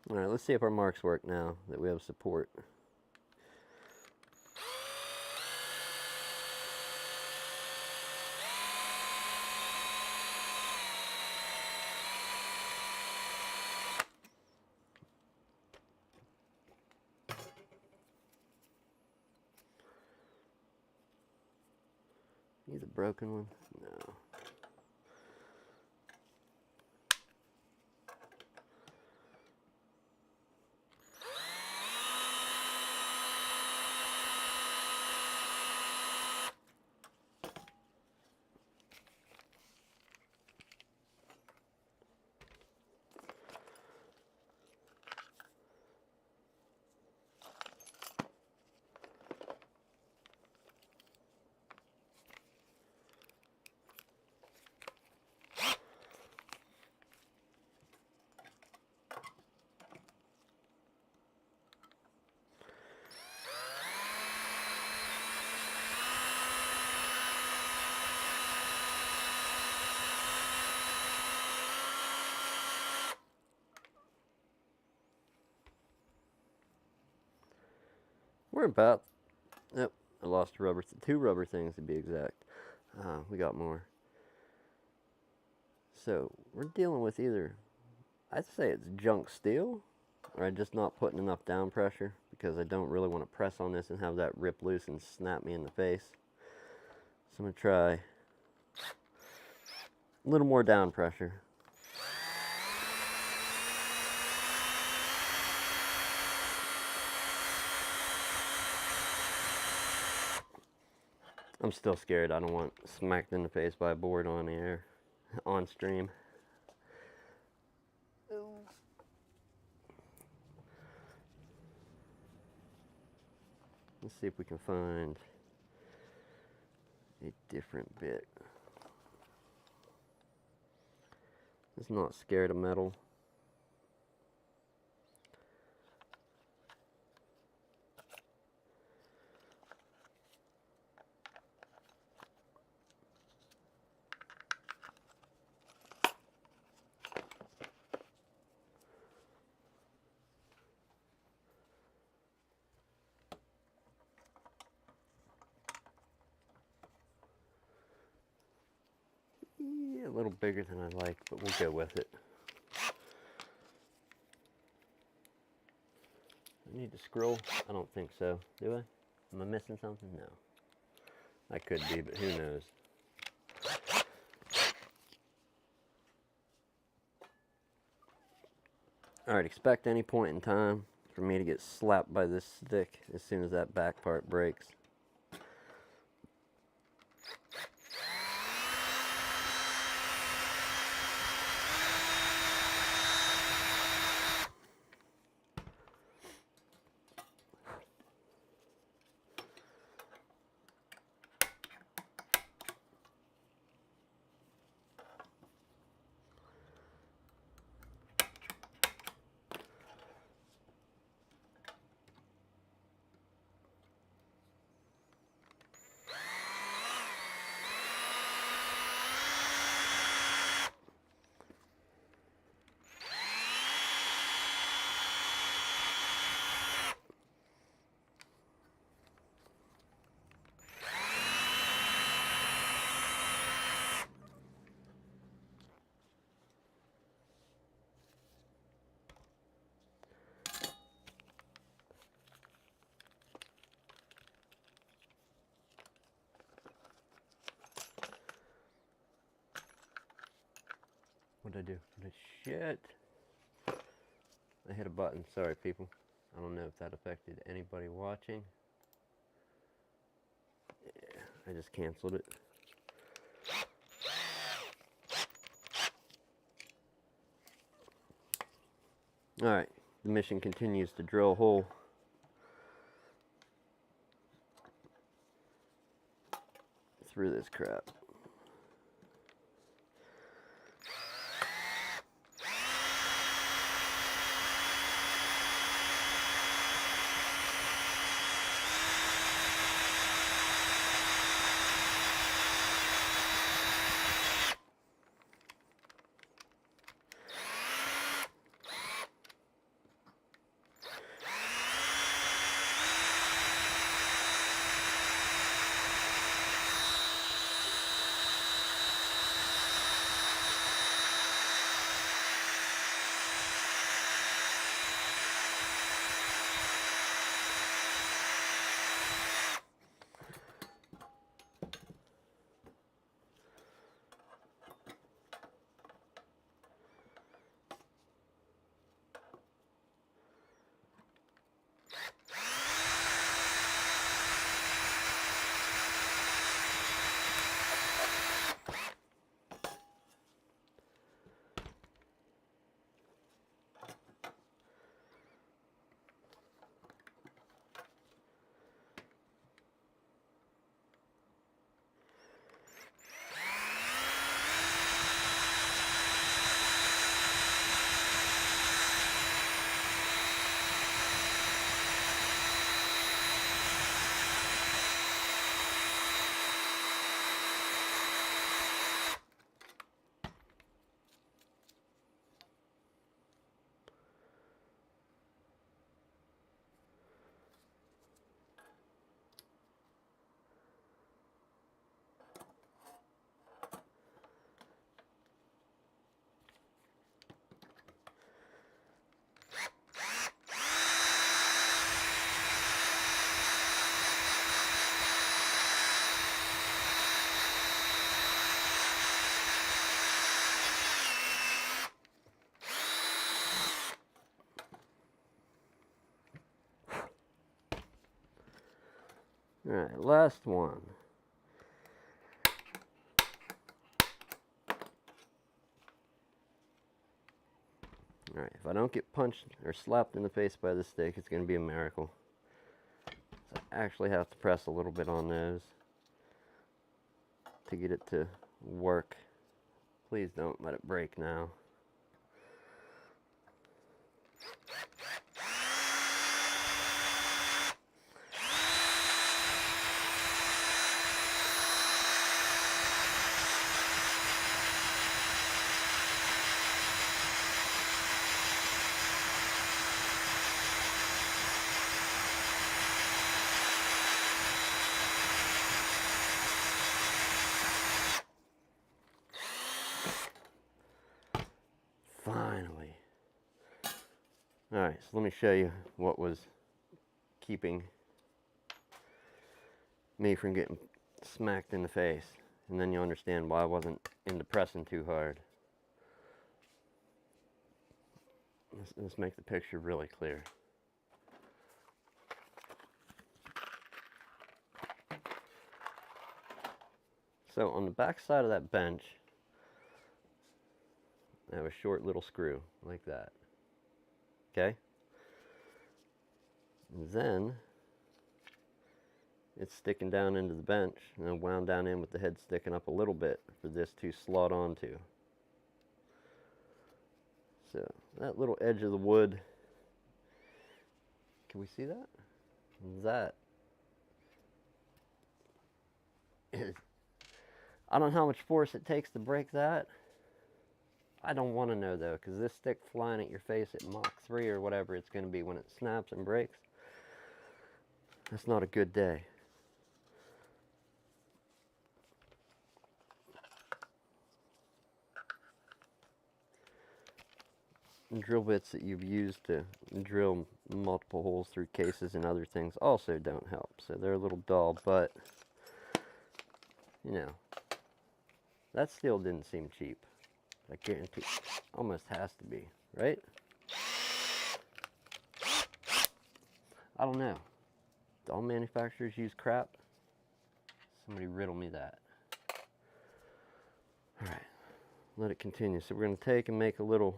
Alright, let's see if our marks work now that we have support. These a broken one? No. We're about, yep, I lost two rubber things to be exact. We got more. So we're dealing with either, I'd say it's junk steel, or I'm just not putting enough down pressure because I don't really want to press on this and have that rip loose and snap me in the face. So I'm going to try a little more down pressure. I'm still scared. I don't want smacked in the face by a board on air, on stream. Let's see if we can find a different bit. It's not scared of metal. Yeah, a little bigger than I like, but we'll go with it. I need to scroll? I don't think so. Do I? Am I missing something? No. I could be, but who knows? Alright, expect any point in time for me to get slapped by this stick as soon as that back part breaks. What'd I do? Shit. I hit a button. Sorry, people. I don't know if that affected anybody watching. Yeah, I just canceled it. Alright, the mission continues to drill a hole through this crap. Alright, last one. Alright, if I don't get punched or slapped in the face by the stick, it's going to be a miracle. So I actually have to press a little bit on those to get it to work. Please don't let it break now. Finally. Alright, so let me show you what was keeping me from getting smacked in the face. And then you'll understand why I wasn't into pressing too hard. Let's make the picture really clear. So on the back side of that bench, I have a short little screw like that. Okay? And then it's sticking down into the bench, and I wound down in with the head sticking up a little bit for this to slot onto. So that little edge of the wood, can we see that? That is, I don't know how much force it takes to break that. I don't want to know though, because this stick flying at your face at Mach 3 or whatever it's going to be when it snaps and breaks, that's not a good day. Drill bits that you've used to drill multiple holes through cases and other things also don't help. So they're a little dull, but you know, that still didn't seem cheap. I guarantee almost has to be, right? I don't know. Do all manufacturers use crap? Somebody riddle me that. Alright, let it continue. So we're going to take and make a little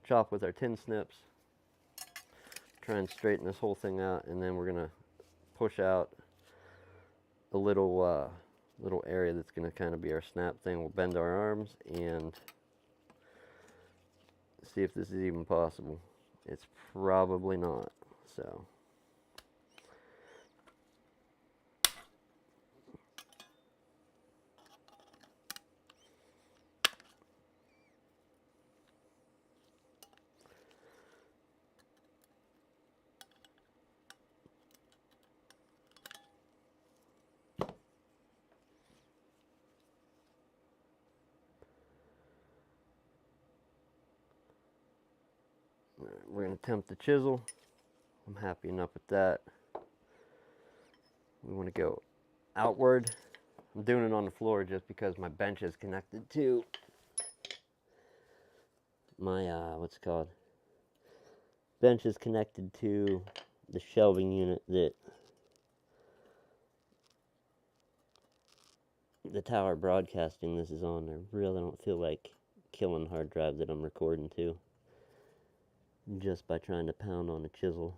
chop with our tin snips. Try and straighten this whole thing out, and then we're going to push out a little little area that's going to kind of be our snap thing. We'll bend our arms and see if this is even possible. It's probably not. So we're going to attempt the chisel. I'm happy enough with that. We want to go outward. I'm doing it on the floor just because my bench is connected to my, what's it called? Bench is connected to the shelving unit that the tower broadcasting this is on. I really don't feel like killing the hard drive that I'm recording to just by trying to pound on a chisel.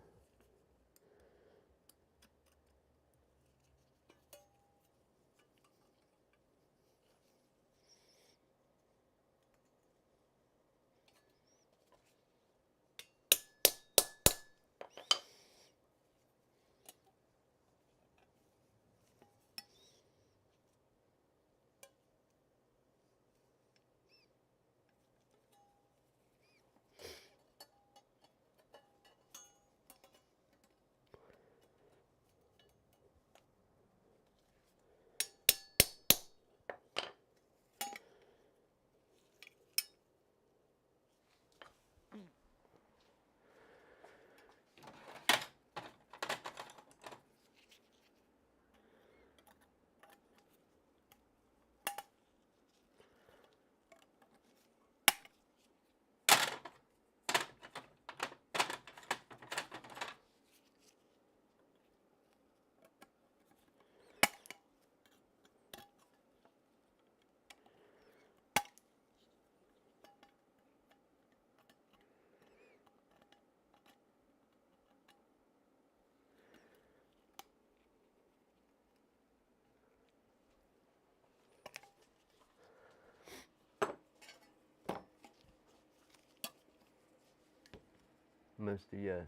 Most of yes.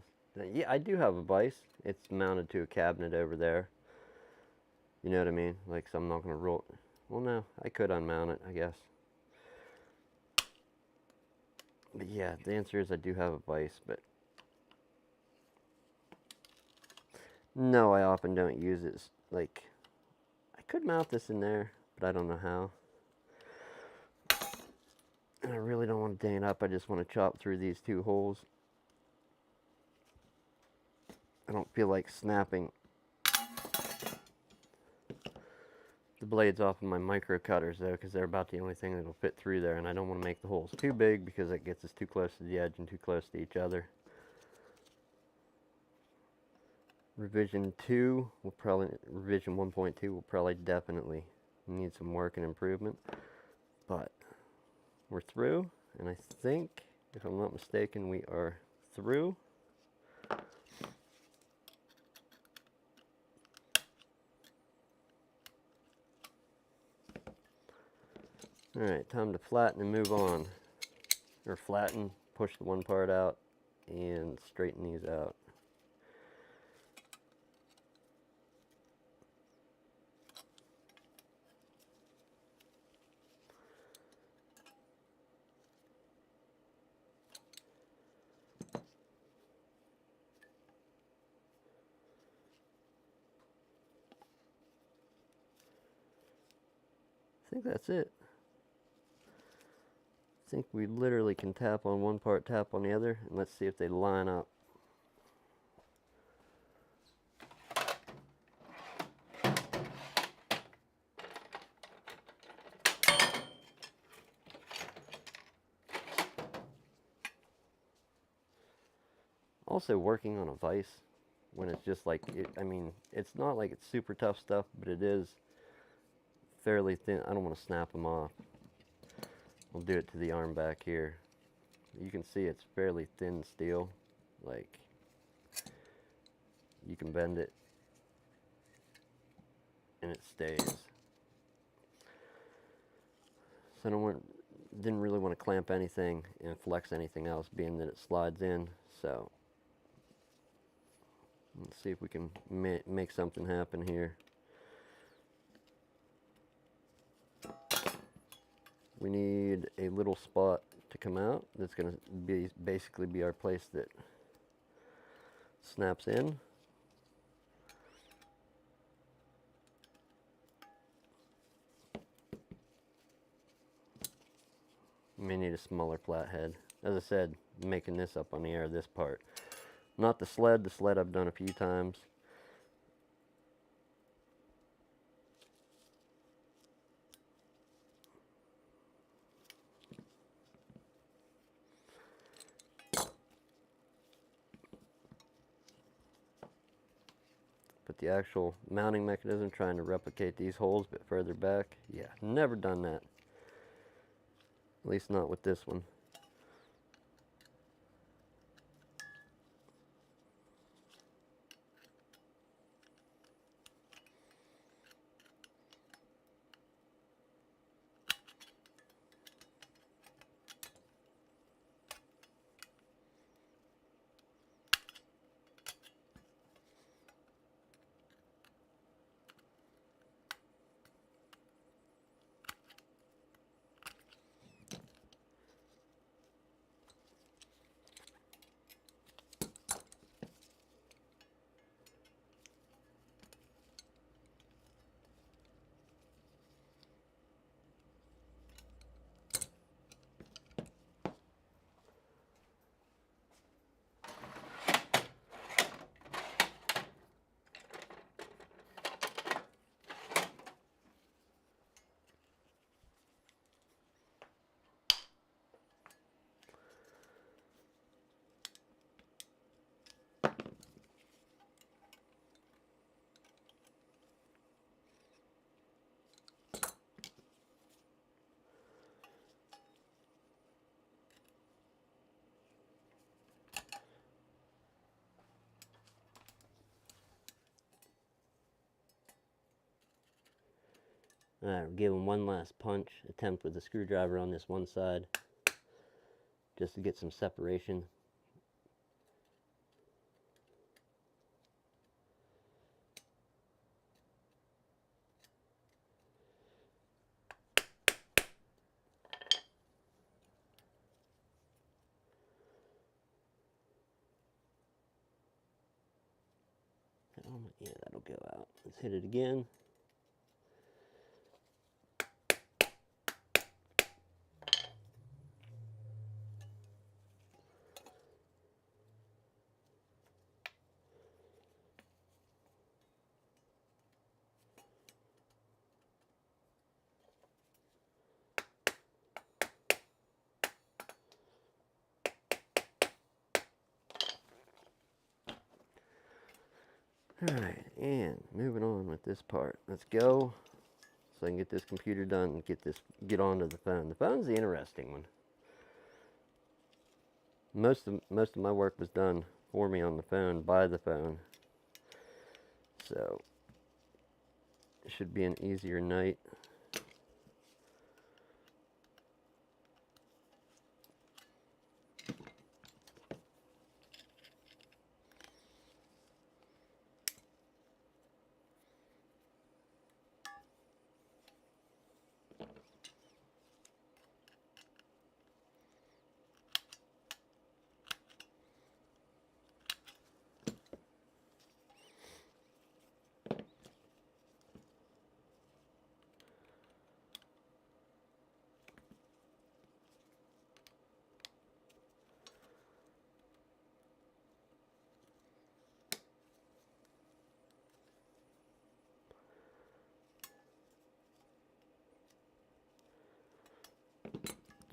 Yeah, I do have a vise. It's mounted to a cabinet over there. You know what I mean? Like, so I'm not going to roll. Well, no, I could unmount it, I guess. But yeah, the answer is I do have a vise, but no, I often don't use it. Like, I could mount this in there, but I don't know how. And I really don't want to dang it up. I just want to chop through these two holes. I don't feel like snapping the blades off of my micro cutters though, because they're about the only thing that'll fit through there, and I don't want to make the holes too big because that gets us too close to the edge and too close to each other. Revision 1.2 will probably definitely need some work and improvement, but we're through, and I think, if I'm not mistaken, we are through. Alright, time to flatten and move on. Or flatten, push the one part out, and straighten these out. I think that's it. I think we literally can tap on one part, tap on the other, and let's see if they line up. also working on a vise when it's just like, I mean, it's not like it's super tough stuff, but it is fairly thin. I don't want to snap them off. I'll do it to the arm back here. You can see it's fairly thin steel. Like, you can bend it and it stays. So didn't really want to clamp anything and flex anything else, being that it slides in. So let's see if we can make something happen here. We need a little spot to come out. That's going to basically be our place that snaps in. You may need a smaller flathead. As I said, making this up on the air, this part. Not the sled. The sled I've done a few times. But the actual mounting mechanism, trying to replicate these holes but further back, yeah, never done that. At least not with this one. Alright, we're giving one last punch attempt with the screwdriver on this one side, just to get some separation. Yeah, that'll go out. Let's hit it again. Alright, and moving on with this part. Let's go so I can get this computer done and get onto the phone. The phone's the interesting one. Most of my work was done for me on the phone by the phone. So it should be an easier night.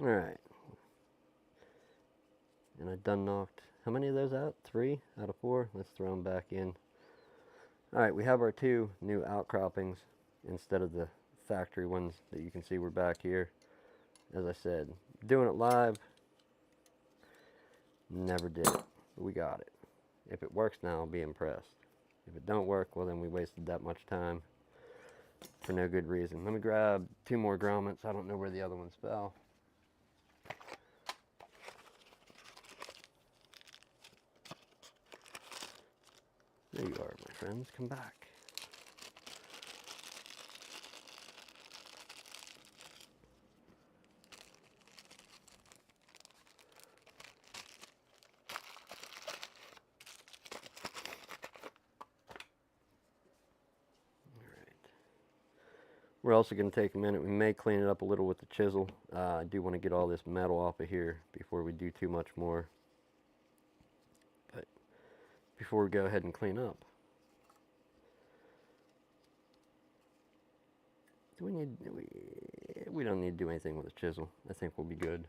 Alright. And And I done knocked, how many of those out? 3 out of 4? Let's throw them back in. Alright, we have our 2 new outcroppings instead of the factory ones that you can see we're back here. As I said, doing it live, never did it, but we got it. If it works now, I'll be impressed. If it don't work, well then we wasted that much time for no good reason. Let me grab 2 more grommets. I don't know where the other ones fell. There you are, my friends. Come back. We're also going to take a minute. We may clean it up a little with the chisel. I do want to get all this metal off of here before we do too much more. But before we go ahead and clean up, we don't need to do anything with the chisel. I think we'll be good.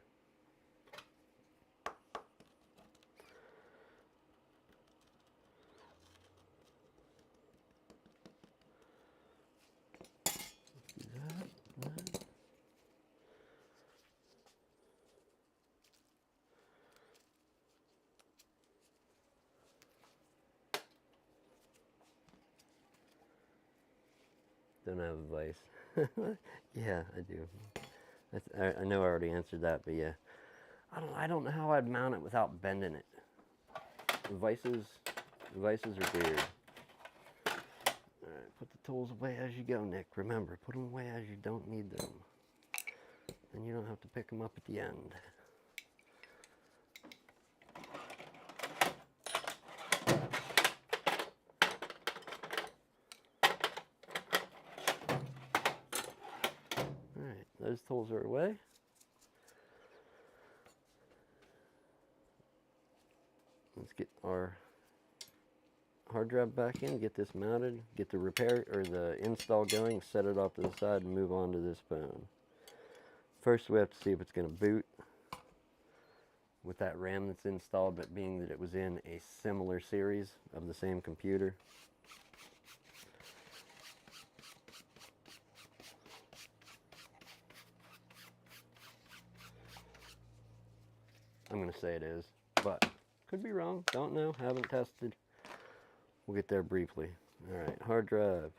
Don't have a vise. Yeah, I do. I know I already answered that, but yeah. I don't know how I'd mount it without bending it. Vices are weird. Alright, put the tools away as you go, Nick. Remember, put them away as you don't need them. And you don't have to pick them up at the end. Alright, those tools are away. Let's get our hard drive back in, get this mounted, get the repair or the install going, set it off to the side and move on to this phone. First we have to see if it's going to boot with that RAM that's installed, but being that it was in a similar series of the same computer. I'm going to say it is, but could be wrong, don't know, haven't tested. We'll get there briefly. Alright, hard drive.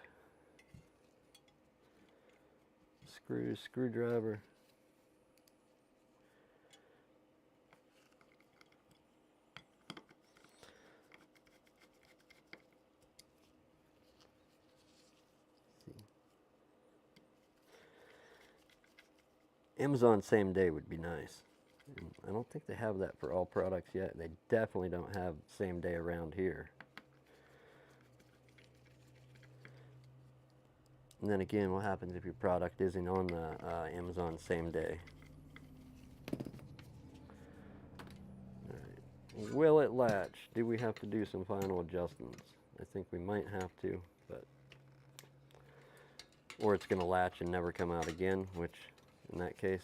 Screwdriver. Amazon same day would be nice. I don't think they have that for all products yet. They definitely don't have same day around here. And then again, what happens if your product isn't on the Amazon same day? Alright. Will it latch? Do we have to do some final adjustments? I think we might have to, but... Or it's going to latch and never come out again, which, in that case,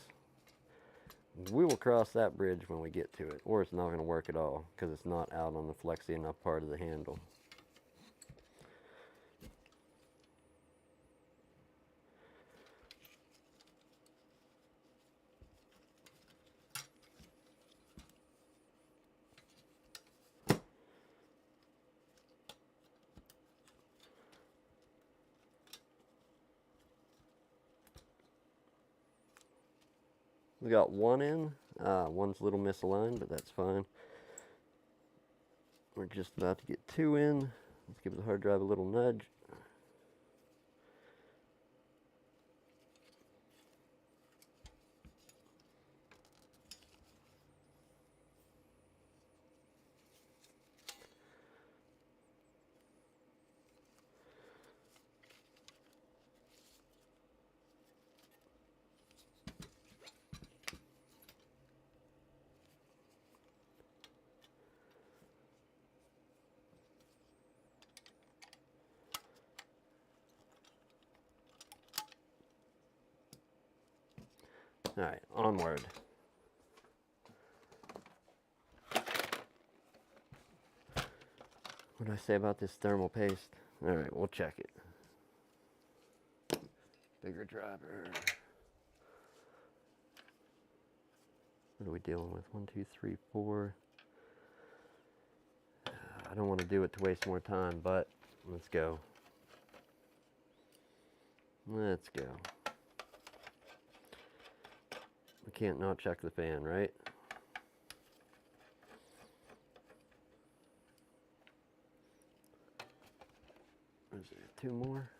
we will cross that bridge when we get to it. Or it's not going to work at all, because it's not out on the flexy enough part of the handle. We got one in, one's a little misaligned, but that's fine. We're just about to get 2 in. Let's give the hard drive a little nudge. Alright, onward. What did I say about this thermal paste? Alright, we'll check it. Bigger driver. What are we dealing with? 1, 2, 3, 4. I don't want to do it to waste more time, but let's go. Let's go. We can't not check the fan, right? Is there 2 more?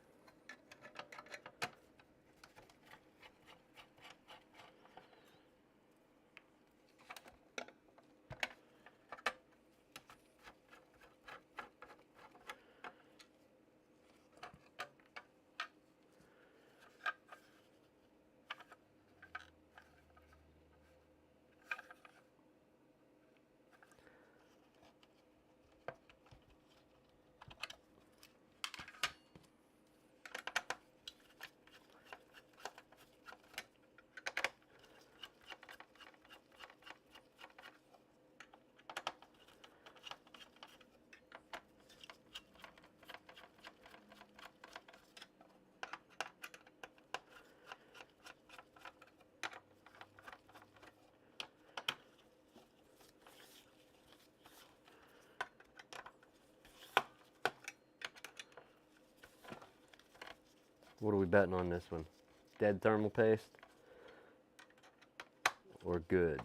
What are we betting on this one? Dead thermal paste? Or good?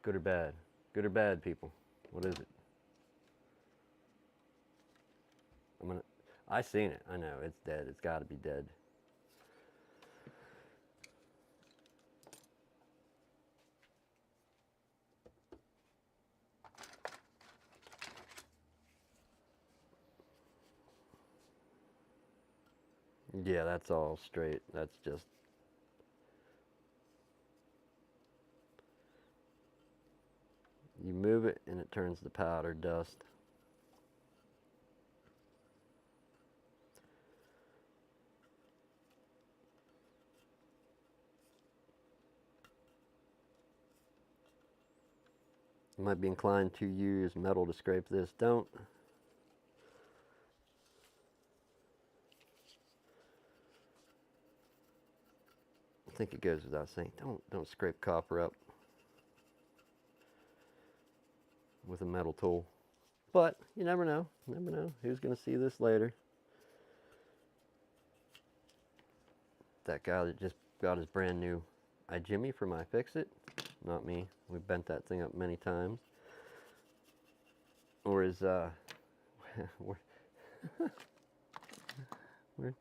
Good or bad? Good or bad, people? What is it? I seen it. I know, it's dead. It's gotta be dead. Yeah, that's all straight. That's just... You move it and it turns to powder dust. You might be inclined to use metal to scrape this. Don't. I think it goes without saying. Don't scrape copper up with a metal tool. But you never know. You never know. Who's going to see this later? That guy that just got his brand new iJimmy for my fix-it. Not me. We bent that thing up many times. Or is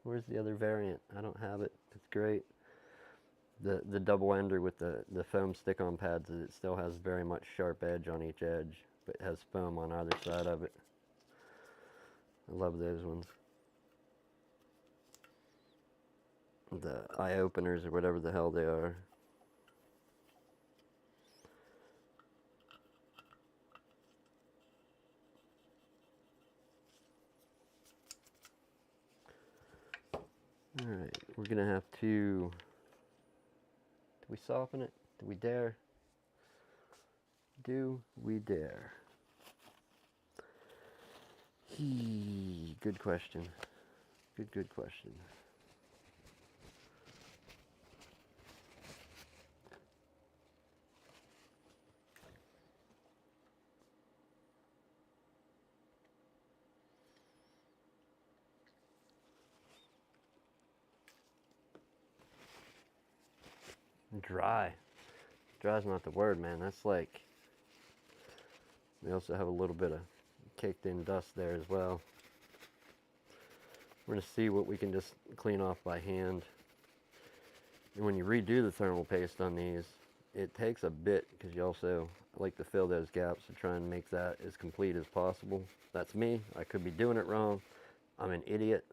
where's the other variant? I don't have it. It's great. The double ender with the foam stick-on pads, it still has very much sharp edge on each edge, but it has foam on either side of it. I love those ones. The eye openers or whatever the hell they are. Alright, we're gonna have to... Do we soften it? Do we dare? Do we dare? Good question. Good question. Dry. Dry's not the word, man. That's like... We also have a little bit of caked in dust there as well. We're going to see what we can just clean off by hand. And when you redo the thermal paste on these, it takes a bit because you also like to fill those gaps to try and make that as complete as possible. That's me. I could be doing it wrong. I'm an idiot.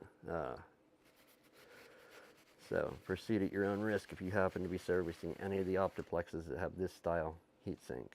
So proceed at your own risk if you happen to be servicing any of the Optiplexes that have this style heatsink.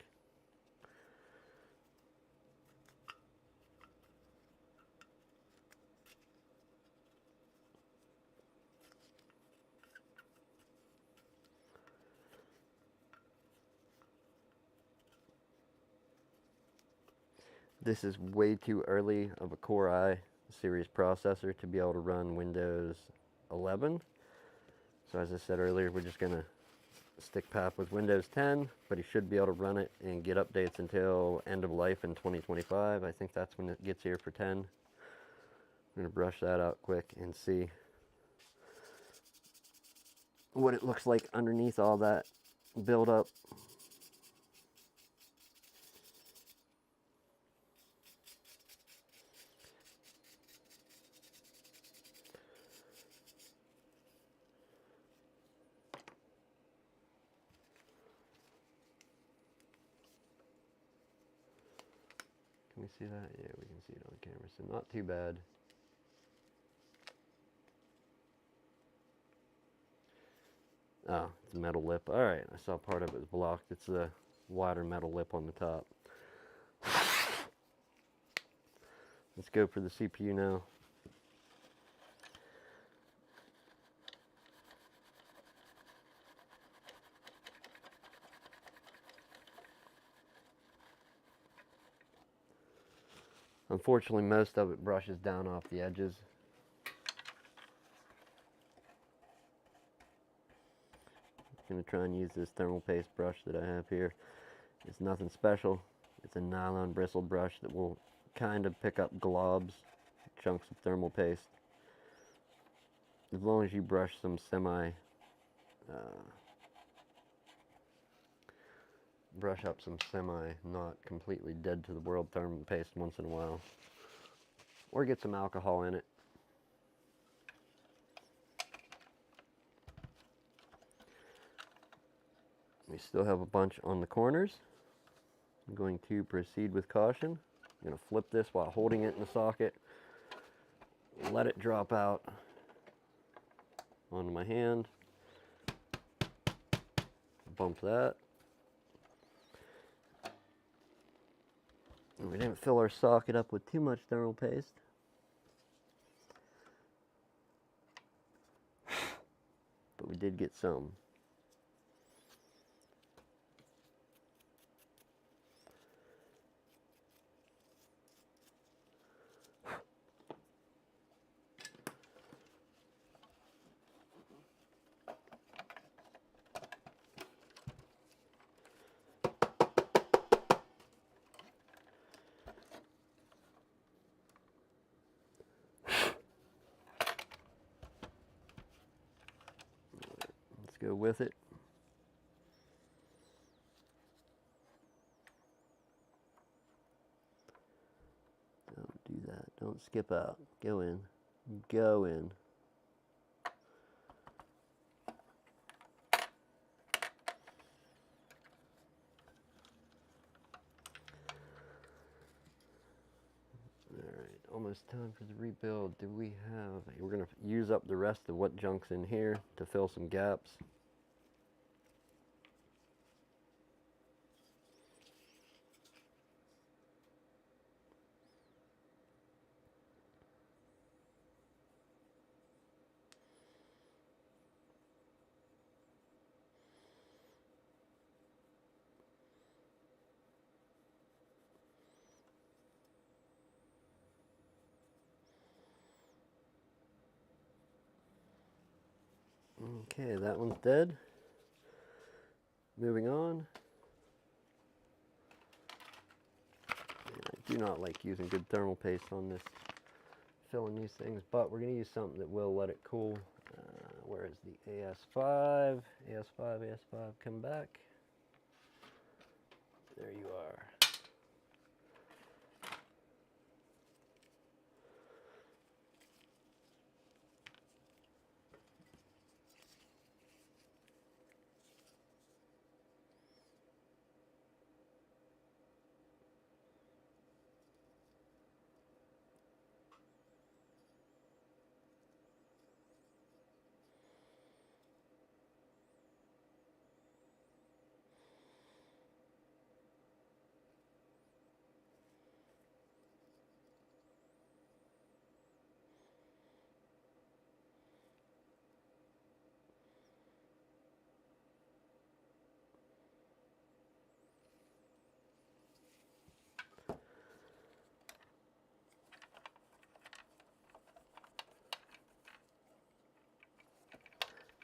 This is way too early of a Core i series processor to be able to run Windows 11. So as I said earlier, we're just going to stick path with Windows 10, but he should be able to run it and get updates until end of life in 2025. I think that's when it gets here for 10. I'm going to brush that out quick and see what it looks like underneath all that buildup. Can we see that? Yeah, we can see it on camera, so not too bad. Oh, it's a metal lip. Alright, I saw part of it was blocked. It's the wider metal lip on the top. Let's go for the CPU now. Unfortunately, most of it brushes down off the edges. I'm going to try and use this thermal paste brush that I have here. It's nothing special. It's a nylon bristle brush that will kind of pick up globs, chunks of thermal paste. As long as you brush some brush up some not completely dead to the world thermal paste once in a while. Or get some alcohol in it. We still have a bunch on the corners. I'm going to proceed with caution. I'm going to flip this while holding it in the socket. Let it drop out onto my hand. Bump that. And we didn't fill our socket up with too much thermal paste. But we did get some. Go with it. Don't do that. Don't skip out. Go in. Go in. Alright, almost time for the rebuild. Do we have... We're going to use up the rest of what junk's in here to fill some gaps. Okay, that one's dead. Moving on. And I do not like using good thermal paste on this, filling these things, but we're going to use something that will let it cool. Where is the AS5? AS5, come back. There you are.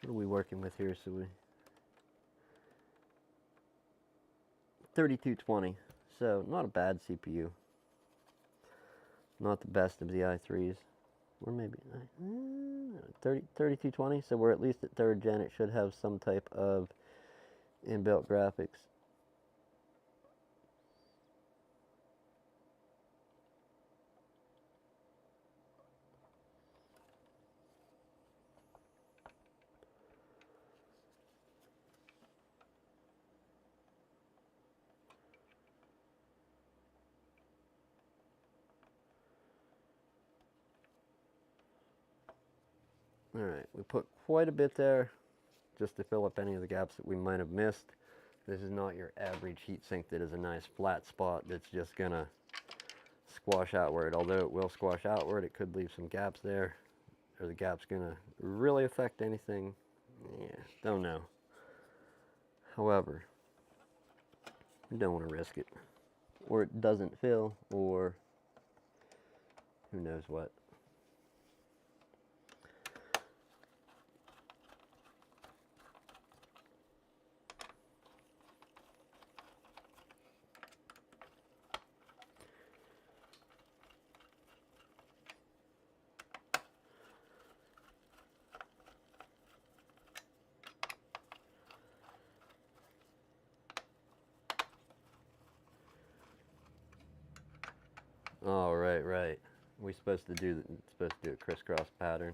What are we working with here? So we 3220. So not a bad CPU. Not the best of the i3s. Or maybe 3220. So we're at least at 3rd gen. It should have some type of inbuilt graphics. Alright, we put quite a bit there just to fill up any of the gaps that we might have missed. This is not your average heatsink that is a nice flat spot that's just gonna squash outward. Although it will squash outward, it could leave some gaps there. Are the gaps gonna really affect anything? Yeah, don't know. However, you don't want to risk it. Or it doesn't fill, or who knows what. Oh, right. We're supposed to do a crisscross pattern.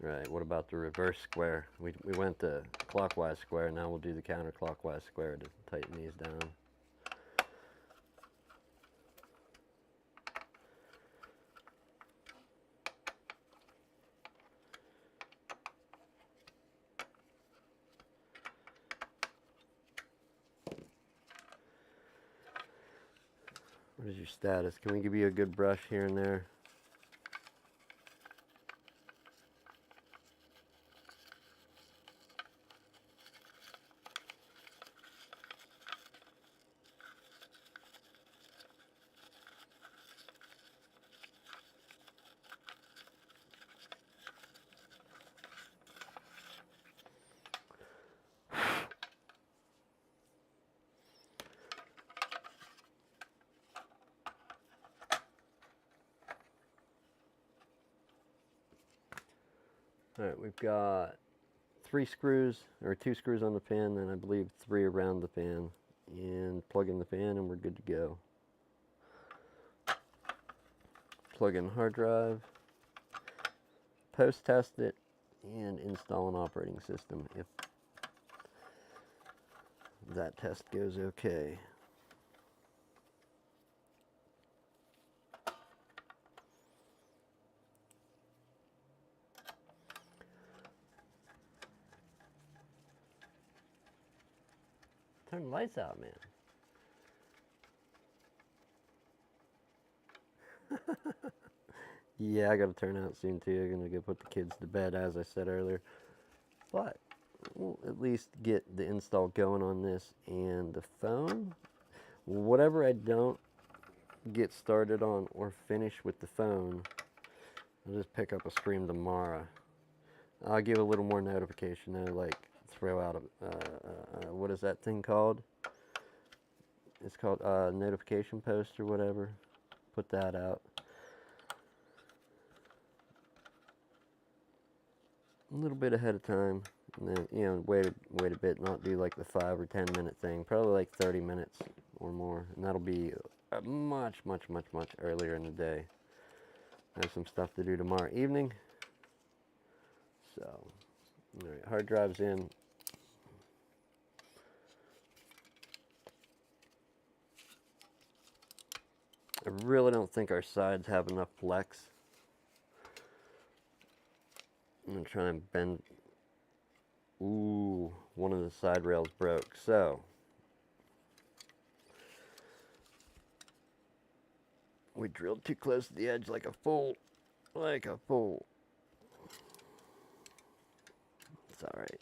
Right, what about the reverse square? We went the clockwise square, now we'll do the counterclockwise square to tighten these down. What is your status? Can we give you a good brush here and there? Alright, we've got 3 screws, or 2 screws on the fan, and I believe 3 around the fan. And plug in the fan and we're good to go. Plug in hard drive, post test it, and install an operating system if that test goes okay. Turn the lights out, man. Yeah, I gotta turn out soon too. I'm gonna go put the kids to bed, as I said earlier. But we'll at least get the install going on this. And the phone, whatever I don't get started on or finish with the phone, I'll just pick up a stream tomorrow. I'll give a little more notification though, like throw out a what is that thing called? It's called a notification post or whatever. Put that out. A little bit ahead of time, and then, you know, wait a bit, not do like the 5 or 10 minute thing, probably like 30 minutes or more, and that'll be much earlier in the day. I have some stuff to do tomorrow evening. So, all right, hard drive's in. I really don't think our sides have enough flex. I'm gonna try and bend. Ooh, one of the side rails broke. So we drilled too close to the edge like a fool. Like a fool. It's alright.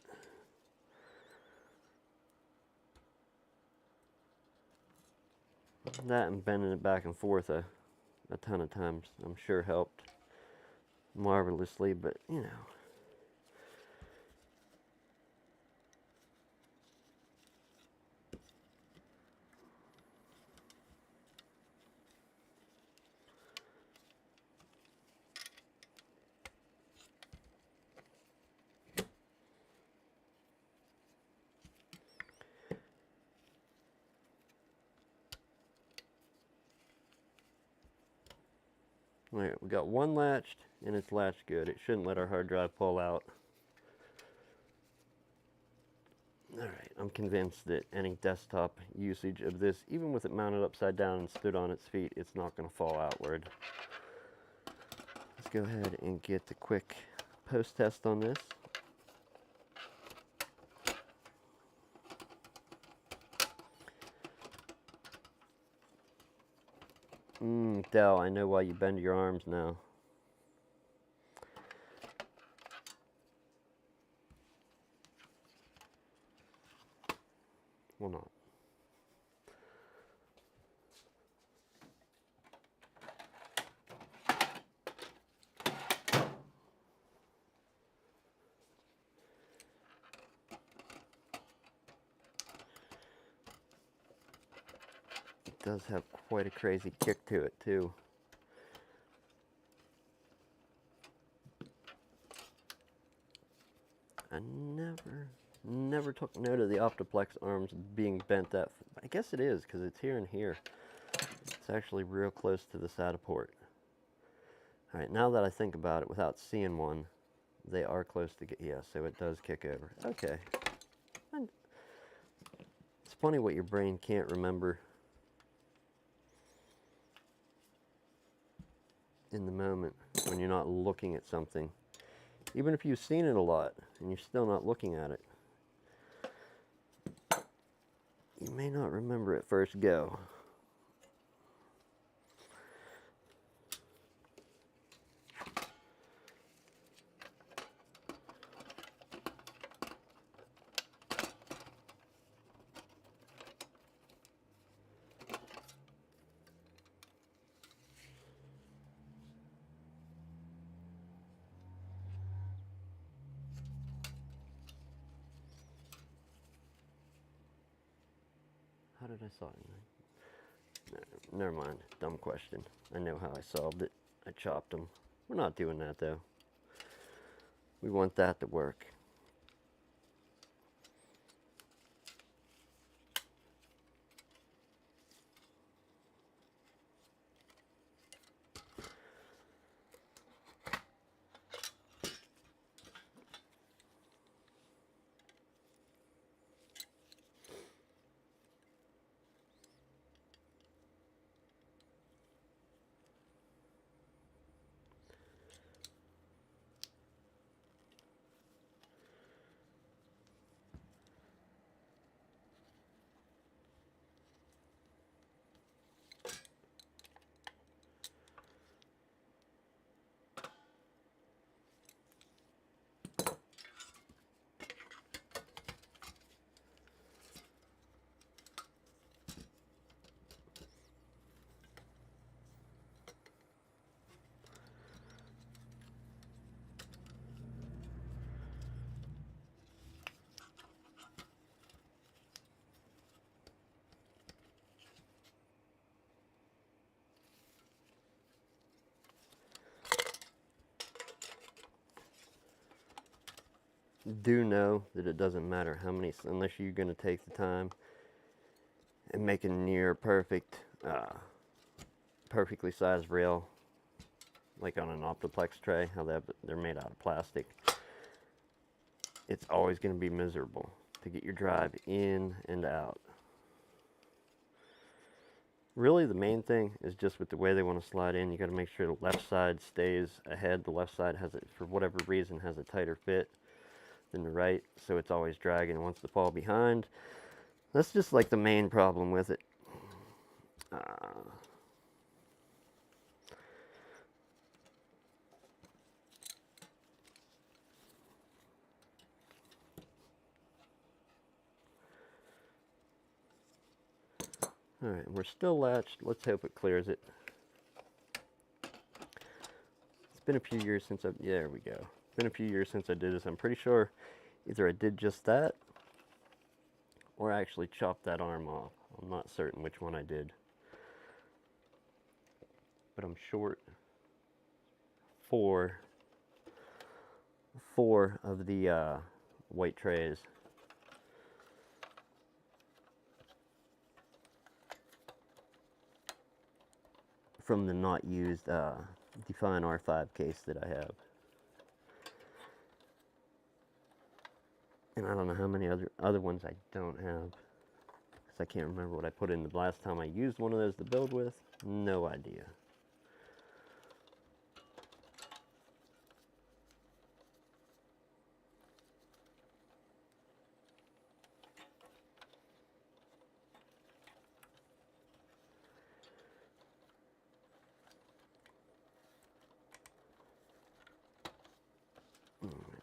That and bending it back and forth, a ton of times. I'm sure helped marvelously, but you know. Alright, we got one latched, and it's latched good. It shouldn't let our hard drive pull out. Alright, I'm convinced that any desktop usage of this, even with it mounted upside down and stood on its feet, it's not going to fall outward. Let's go ahead and get the quick post test on this. Dell, I know why you bend your arms now. Well, not. It does have quite a crazy kick to it, too. I never took note of the Optiplex arms being bent that. I guess it is, because it's here and here. It's actually real close to the SATA port. Alright, now that I think about it without seeing one, they are close to get, yeah, so it does kick over. Okay. And it's funny what your brain can't remember in the moment when you're not looking at something. Even if you've seen it a lot and you're still not looking at it, you may not remember at first go. How did I solve it? No, never mind. Dumb question. I know how I solved it. I chopped them. We're not doing that though. We want that to work. Do know that it doesn't matter how many, unless you're going to take the time and make a near perfect, perfectly sized rail, like on an Optiplex tray, how they're made out of plastic. It's always going to be miserable to get your drive in and out. Really, the main thing is just with the way they want to slide in, you got to make sure the left side stays ahead. The left side has it, for whatever reason, has a tighter fit than the right, so it's always dragging and wants to fall behind. That's just like the main problem with it. Alright, we're still latched. Let's hope it clears it. been a few years since there we go. Been a few years since I did this. I'm pretty sure either I did just that or I actually chopped that arm off. I'm not certain which one I did. But I'm short four of the white trays. From the not used Define R5 case that I have. And I don't know how many other ones I don't have, because I can't remember what I put in the last time I used one of those to build with. No idea.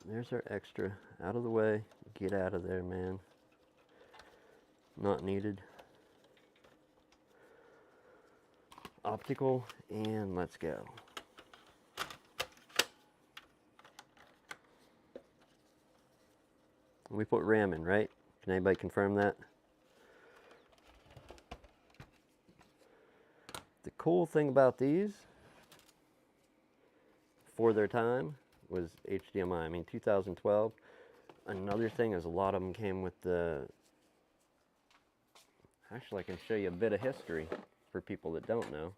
There's our extra. Out of the way. Get out of there, man. Not needed. Optical, and let's go. We put RAM in, right? Can anybody confirm that? The cool thing about these, for their time, was HDMI. I mean, 2012. Another thing is a lot of them came with the... Actually, I can show you a bit of history for people that don't know.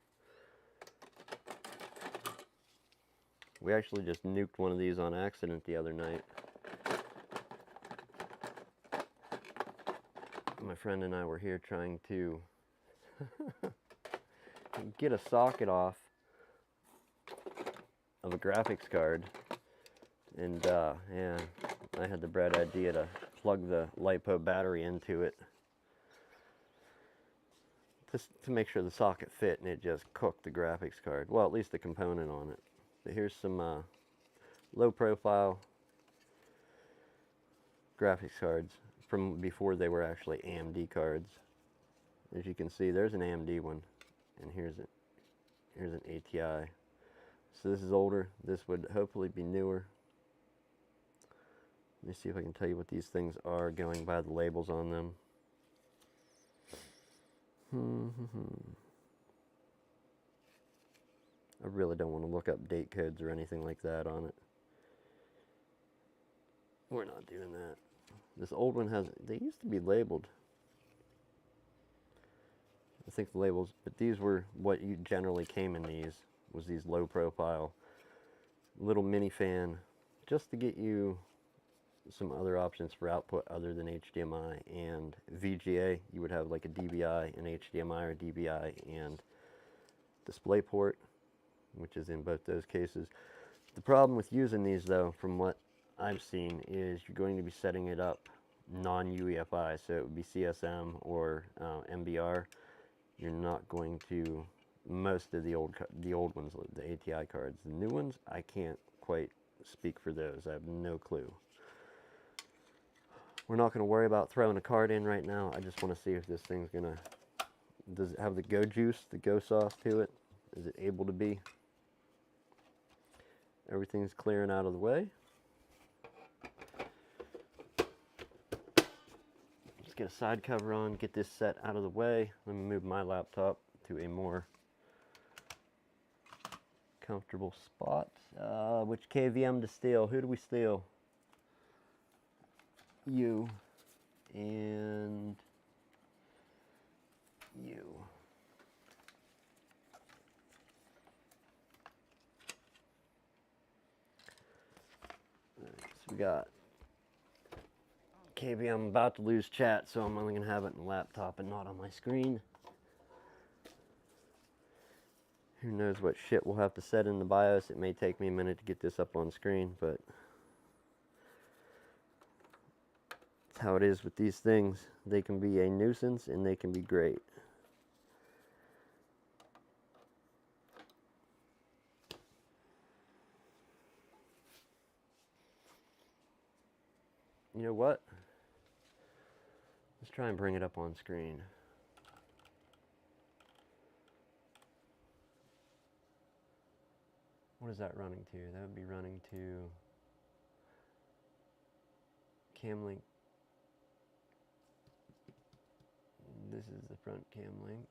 We actually just nuked one of these on accident the other night. My friend and I were here trying to get a socket off of a graphics card. And yeah, I had the bright idea to plug the LiPo battery into it just to make sure the socket fit, and it just cooked the graphics card. Well, at least the component on it. But here's some low profile graphics cards from before they were actually AMD cards. As you can see, there's an AMD one, and here's an ATI. So this is older. This would hopefully be newer. Let me see if I can tell you what these things are going by the labels on them. I really don't want to look up date codes or anything like that on it. We're not doing that. This old one has, they used to be labeled. I think the labels, but these were what you generally came in these, was these low profile little mini fan, just to get you some other options for output other than HDMI and VGA. You would have like a DVI and HDMI, or DVI and DisplayPort, which is in both those cases. The problem with using these, though, from what I've seen, is you're going to be setting it up non-UEFI, so it would be CSM or MBR. You're not going to, most of the old ones, the ATI cards. The new ones, I can't quite speak for those. I have no clue. We're not going to worry about throwing a card in right now. I just want to see if this thing's going to, does it have the go juice, the go sauce to it? Is it able to be? Everything's clearing out of the way. Let's get a side cover on, get this set out of the way. Let me move my laptop to a more comfortable spot. Which KVM to steal? Who do we steal? You and you. Alright, so we got KVM. I'm about to lose chat, so I'm only going to have it in the laptop and not on my screen. Who knows what shit we'll have to set in the BIOS. It may take me a minute to get this up on screen, but that's how it is with these things. They can be a nuisance and they can be great. You know what? Let's try and bring it up on screen. what is that running to? That would be running to cam link. This is the front cam link.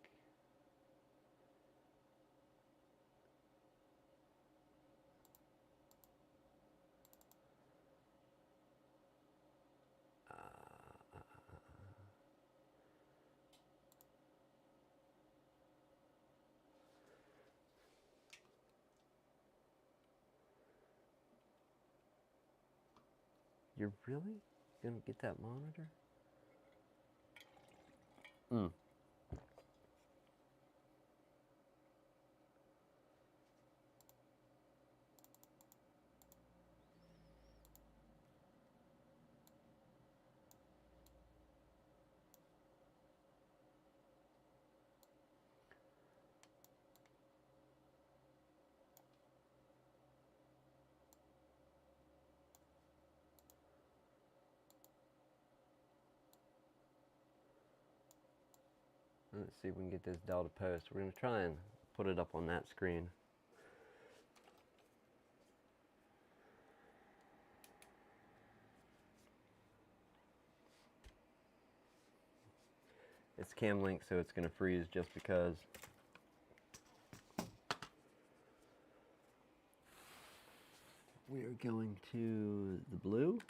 You're really gonna get that monitor? Let's see if we can get this Delta post. We're gonna try and put it up on that screen. It's cam link, so it's gonna freeze just because. We are going to the blue.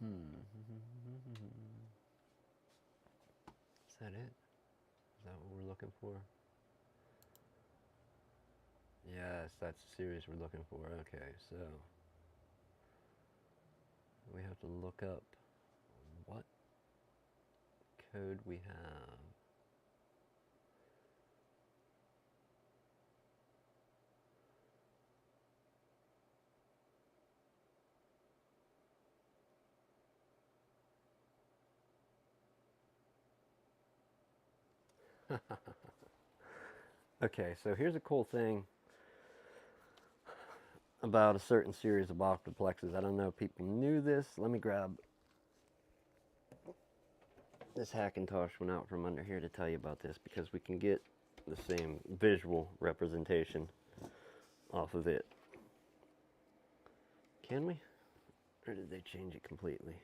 Is that it? Is that what we're looking for? Yes, that's the series we're looking for. Okay, so we have to look up what code we have. Okay, so here's a cool thing about a certain series of octoplexes. I don't know if people knew this. Let me grab this Hackintosh one out from under here to tell you about this, because we can get the same visual representation off of it. Can we? Or did they change it completely?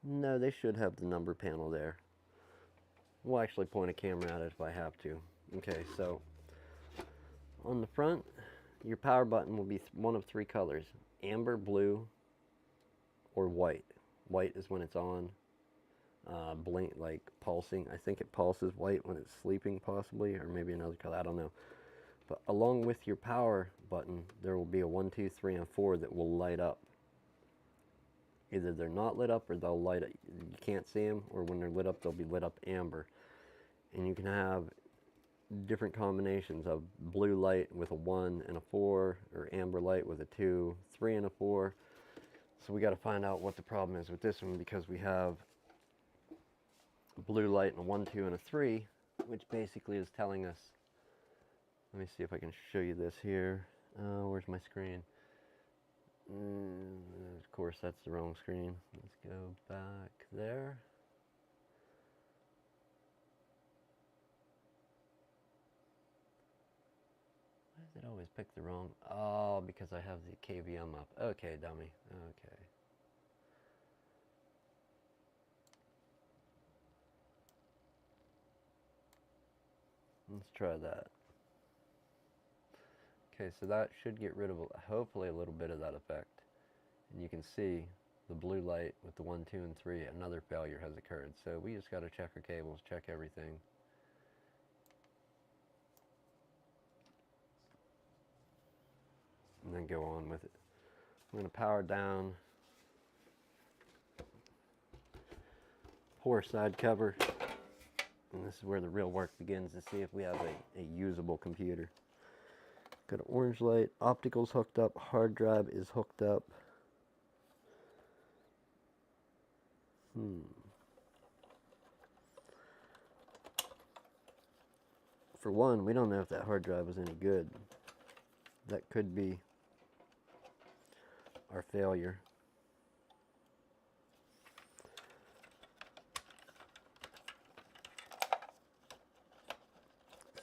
No, they should have the number panel there. We'll actually point a camera at it if I have to. Okay, so on the front, your power button will be one of three colors: amber, blue, or white. White is when it's on, blink, like pulsing. I think it pulses white when it's sleeping, possibly, or maybe another color, I don't know. But along with your power button, there will be a 1, 2, 3, and 4 that will light up. Either they're not lit up or they'll light up. You can't see them, or when they're lit up, they'll be lit up amber. And you can have different combinations of blue light with a 1 and a 4, or amber light with a 2, 3, and a 4. So we got to find out what the problem is with this one, because we have a blue light and a 1, 2, and a 3, which basically is telling us. Let me see if I can show you this here. Where's my screen? Of course, that's the wrong screen. Let's go back there. does it always pick the wrong? Oh, because I have the KVM up. Okay, dummy. Okay. Let's try that. Okay, so that should get rid of, hopefully, a little bit of that effect. And you can see the blue light with the 1, 2, and 3, another failure has occurred. So we just got to check our cables, check everything. And then go on with it. I'm going to power down. Pour side cover. And this is where the real work begins to see if we have a usable computer. Got an orange light, optical's hooked up, hard drive is hooked up. For one, we don't know if that hard drive was any good. That could be our failure.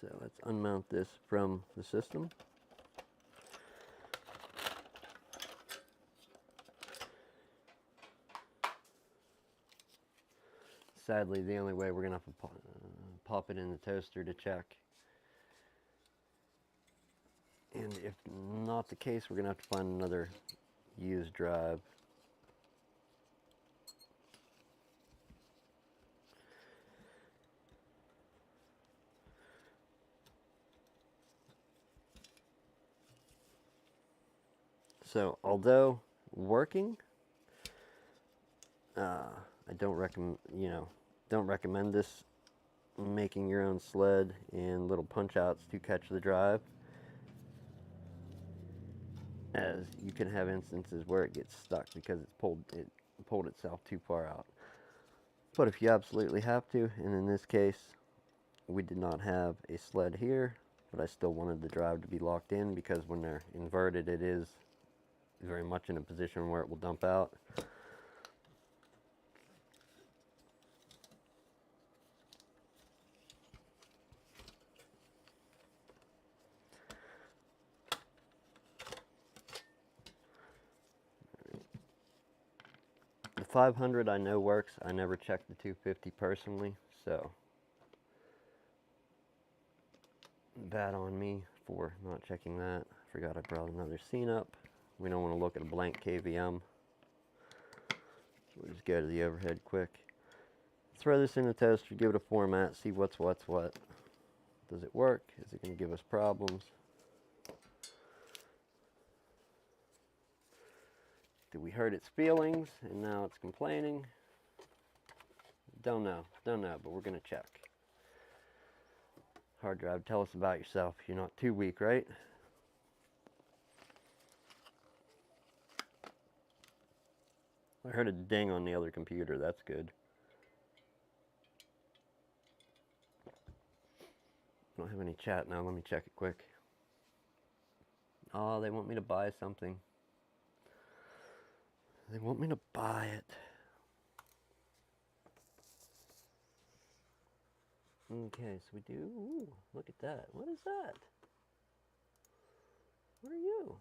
So let's unmount this from the system. Sadly, the only way we're going to have to pop it in the toaster to check. And if not the case, we're going to have to find another used drive. So, although working, I don't recommend this, making your own sled and little punch outs to catch the drive, as you can have instances where it gets stuck because it pulled itself too far out. But if you absolutely have to, and in this case we did not have a sled here, but I still wanted the drive to be locked in because when they're inverted it is very much in a position where it will dump out. The 500 I know works. I never checked the 250 personally, so bad on me for not checking that. I forgot I brought another scene up. We don't want to look at a blank KVM. So we'll just go to the overhead quick. Throw this in the toaster, give it a format, see what's what. Does it work? Is it going to give us problems? Did we hurt its feelings and now it's complaining? Don't know, but we're going to check. Hard drive, tell us about yourself. You're not too weak, right? I heard a ding on the other computer, that's good. I don't have any chat now, let me check it quick. Oh, they want me to buy something. They want me to buy it. Okay, so we do, ooh, look at that. What is that? What are you?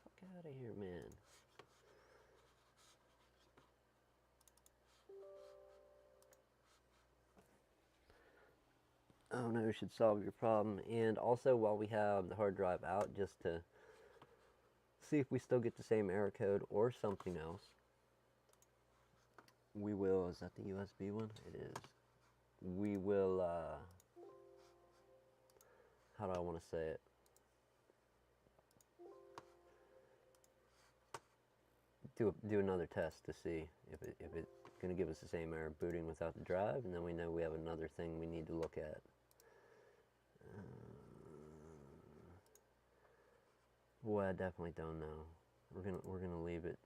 Fuck out of here, man. Oh no, should solve your problem. And also, while we have the hard drive out, just to see if we still get the same error code or something else, we will, is that the USB one? It is. We will, how do I want to say it? Do another test to see if it's going to give us the same error booting without the drive, and then we know we have another thing we need to look at. Boy, I definitely don't know. We're gonna leave it.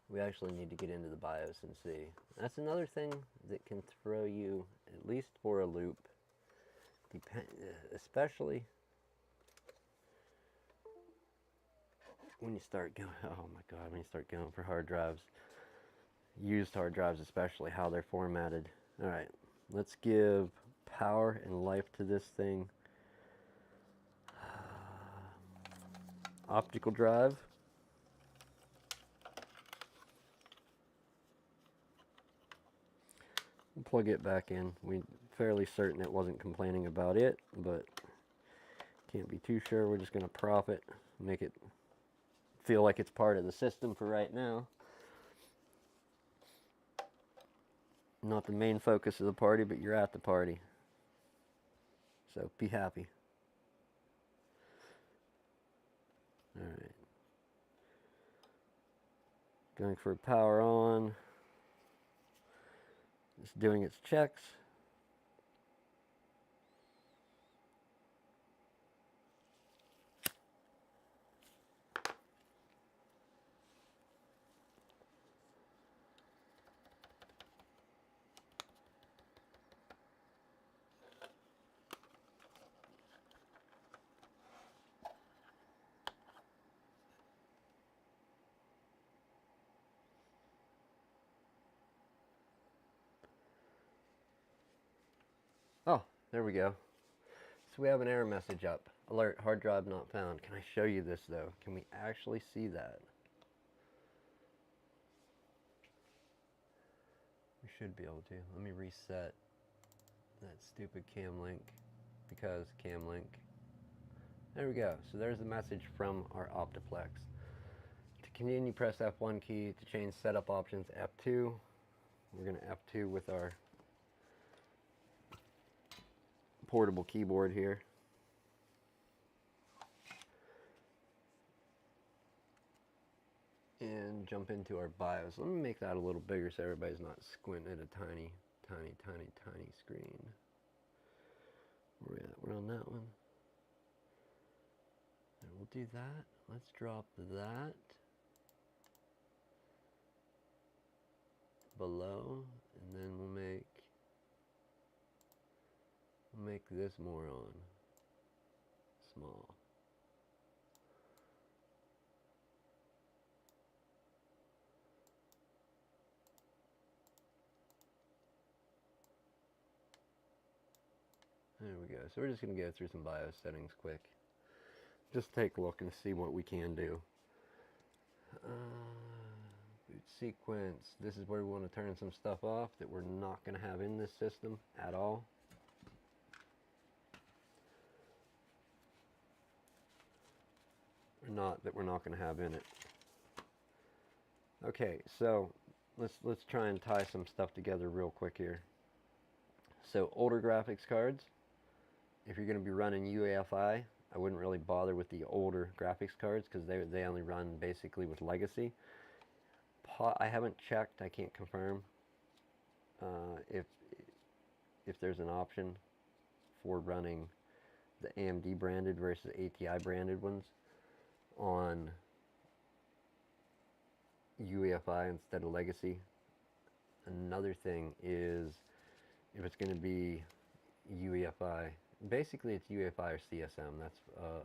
We actually need to get into the BIOS and see. That's another thing that can throw you, at least for a loop, especially when you start going, oh my God, when you start going for hard drives, used hard drives especially, how they're formatted. All right, let's give power and life to this thing. Optical drive. Plug it back in. We're fairly certain it wasn't complaining about it, but can't be too sure. We're just going to prop it, make it feel like it's part of the system for right now. Not the main focus of the party, but you're at the party. So be happy. Alright. Going for power on. It's doing its checks. Oh, there we go. So we have an error message up. Alert, hard drive not found. Can I show you this though? Can we actually see that? We should be able to. Let me reset that stupid cam link, because cam link. There we go. So there's the message from our Optiplex. To continue, press F1 key. To change setup options, F2. We're going to F2 with our portable keyboard here. And jump into our BIOS. Let me make that a little bigger so everybody's not squinting at a tiny screen. Where we at? We're on that one. And we'll do that. Let's drop that below, and then we'll make this more on small. There we go. So we're just going to go through some BIOS settings quick. Just take a look and see what we can do. Boot sequence. This is where we want to turn some stuff off that we're not going to have in this system at all. Or not that we're not going to have in it. Okay, so let's try and tie some stuff together real quick here. So older graphics cards. If you're going to be running UEFI, I wouldn't really bother with the older graphics cards because they only run basically with legacy. I haven't checked, I can't confirm if there's an option for running the AMD branded versus ATI branded ones on UEFI instead of legacy. Another thing is if it's going to be UEFI, basically it's UEFI or CSM. That's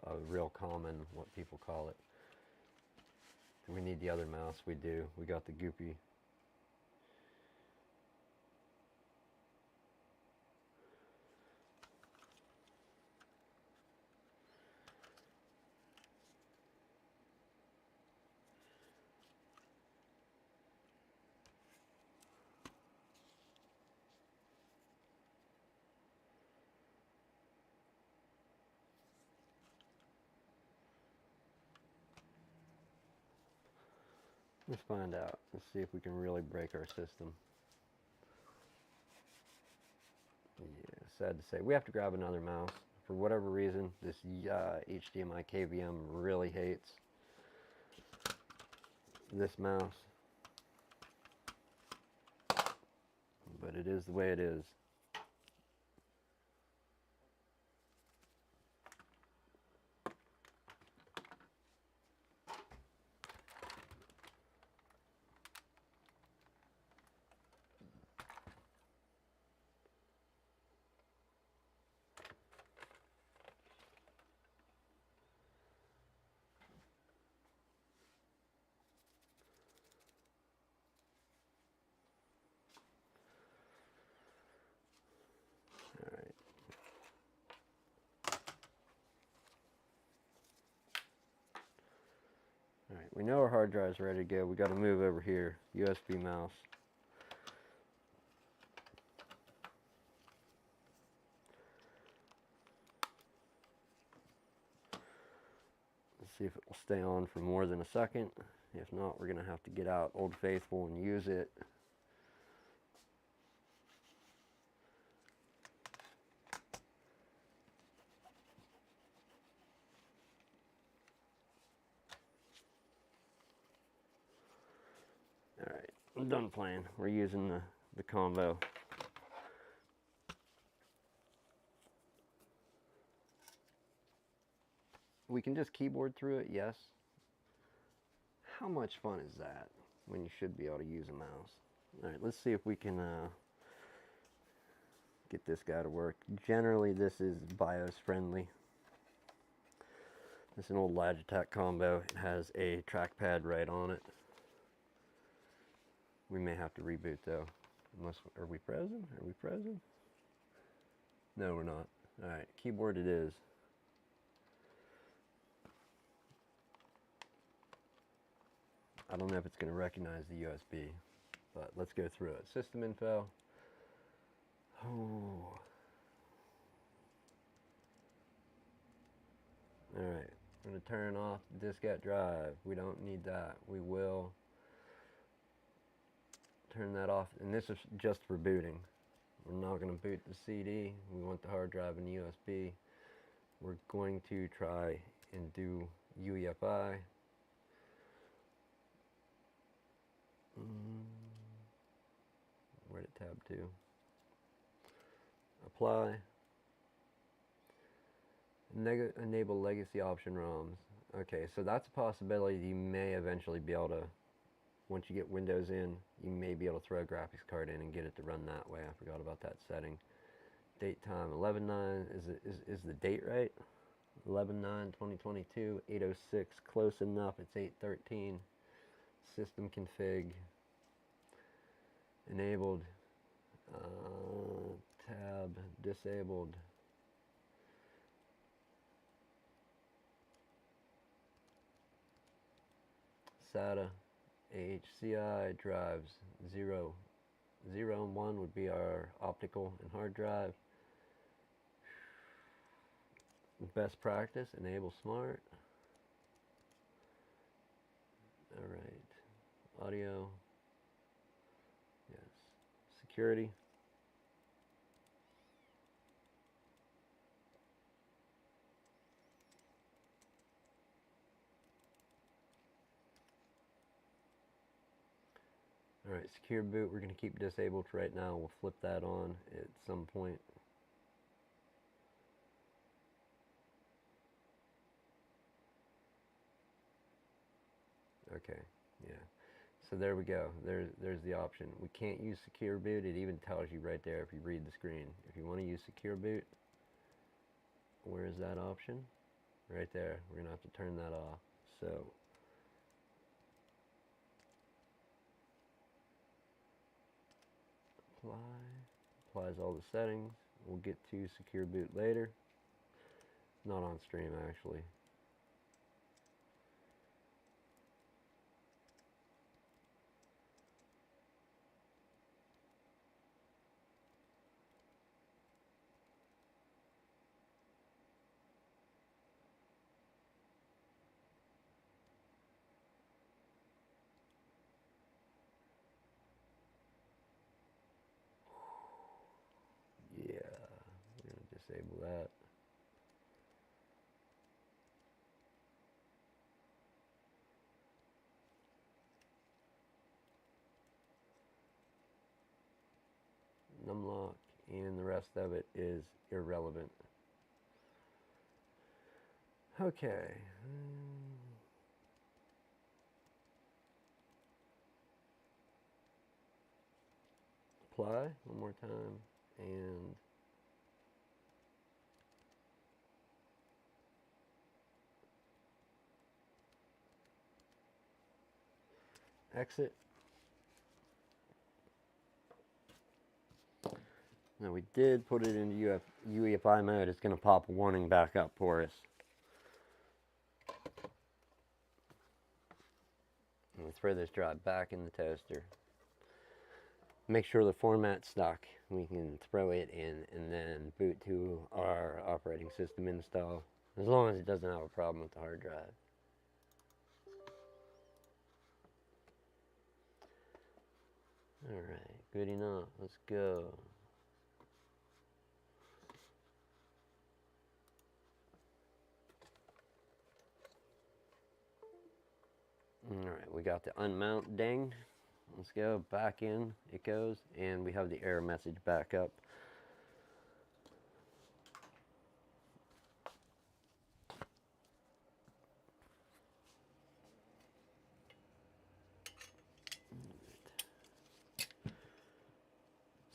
a real common what people call it. Do we need the other mouse? We do. We got the goopy. Let's find out. Let's see if we can really break our system. Yeah, sad to say. We have to grab another mouse. For whatever reason, this HDMI KVM really hates this mouse. But it is the way it is. We know our hard drive's ready to go. We got to move over here. USB mouse. Let's see if it will stay on for more than a second. If not, we're going to have to get out Old Faithful and use it. Alright, I'm done playing. We're using the combo. We can just keyboard through it, yes. How much fun is that when you should be able to use a mouse? Alright, let's see if we can get this guy to work. Generally, this is BIOS friendly. This is an old Logitech combo. It has a trackpad right on it. We may have to reboot though. Unless, are we frozen? Are we frozen? No, we're not. Alright, keyboard it is. I don't know if it's going to recognize the USB, but let's go through it. System info. Oh. Alright, we're going to turn off the diskette drive. We don't need that. We will turn that off, and this is just for booting. We're not going to boot the CD. We want the hard drive and USB. We're going to try and do UEFI. Where'd it tab to? Apply. Enable legacy option ROMs. Okay, so that's a possibility. You may eventually be able to, once you get Windows in, you may be able to throw a graphics card in and get it to run that way. I forgot about that setting. Date time 11/9. Is the date right? 11/9/2022. 8:06. Close enough. It's 8:13. System config. Enabled. Tab disabled. SATA. HCI drives 0 and 1 would be our optical and hard drive. Best practice, enable smart. Alright, audio, yes, security. Alright, secure boot, we're going to keep disabled for right now. We'll flip that on at some point. Okay, yeah. So there we go. There's the option. We can't use secure boot. It even tells you right there if you read the screen. If you want to use secure boot, where is that option? Right there. We're going to have to turn that off. So applies all the settings. We'll get to secure boot later. Not on stream actually. Yeah, we're going to disable that. Numlock, and the rest of it is irrelevant. Okay. Apply one more time, and exit. Now we did put it into UEFI mode. It's going to pop a warning back up for us. And we'll throw this drive back in the toaster. Make sure the format's stuck. We can throw it in and then boot to our operating system install, as long as it doesn't have a problem with the hard drive. Alright, good enough. Let's go. Alright, we got the unmount dinged. Let's go. Back in it goes, and we have the error message back up.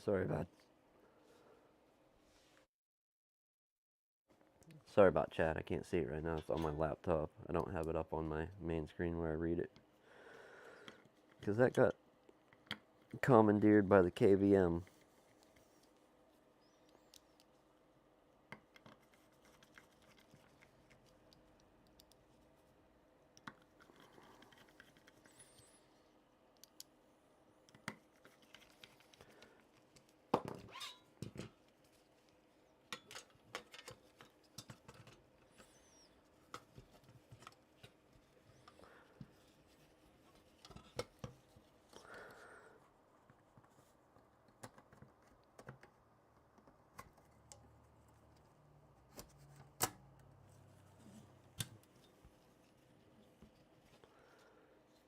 Sorry about chat. I can't see it right now. It's on my laptop. I don't have it up on my main screen where I read it, because that got commandeered by the KVM.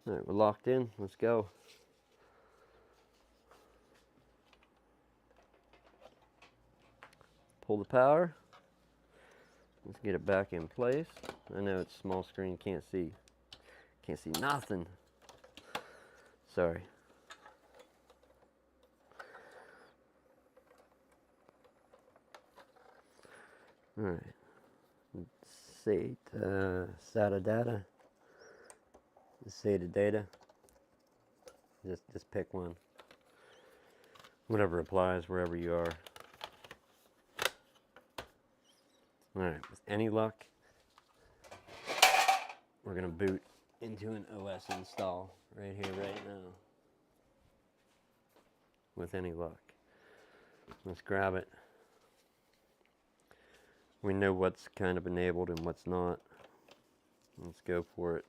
Alright, we're locked in. Let's go. Pull the power. Let's get it back in place. I know it's small screen, can't see nothing. Sorry. Alright. SATA data. SATA data. Just pick one. Whatever applies wherever you are. Alright, with any luck, we're going to boot into an OS install right here, right now. With any luck. Let's grab it. We know what's kind of enabled and what's not. Let's go for it.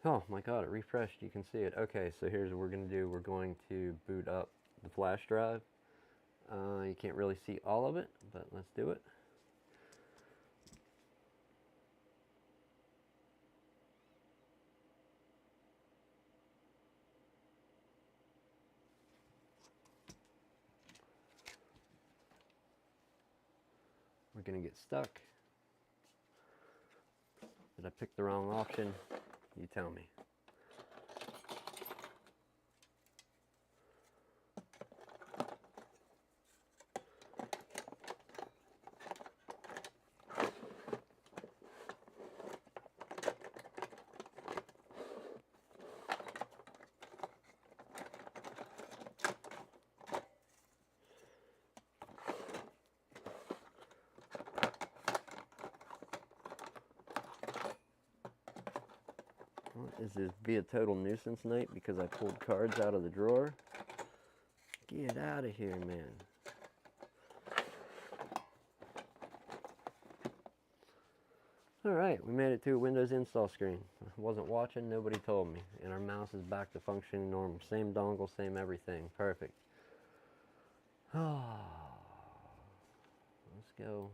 Oh my god, it refreshed. You can see it. Okay, so here's what we're going to do. We're going to boot up the flash drive. You can't really see all of it, but let's do it. We're going to get stuck. Did I pick the wrong option? You tell me. Is this be a total nuisance night because I pulled cards out of the drawer? Get out of here, man. Alright, we made it to a Windows install screen. I wasn't watching, nobody told me. And our mouse is back to functioning normal. Same dongle, same everything. Perfect. Let's go.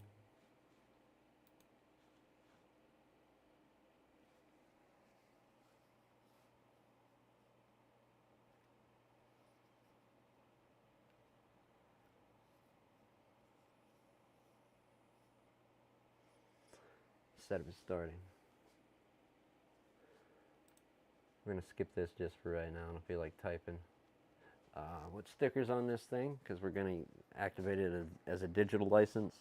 Instead of it starting. We're going to skip this just for right now. I don't feel like typing. What stickers on this thing? Because we're going to activate it as a digital license.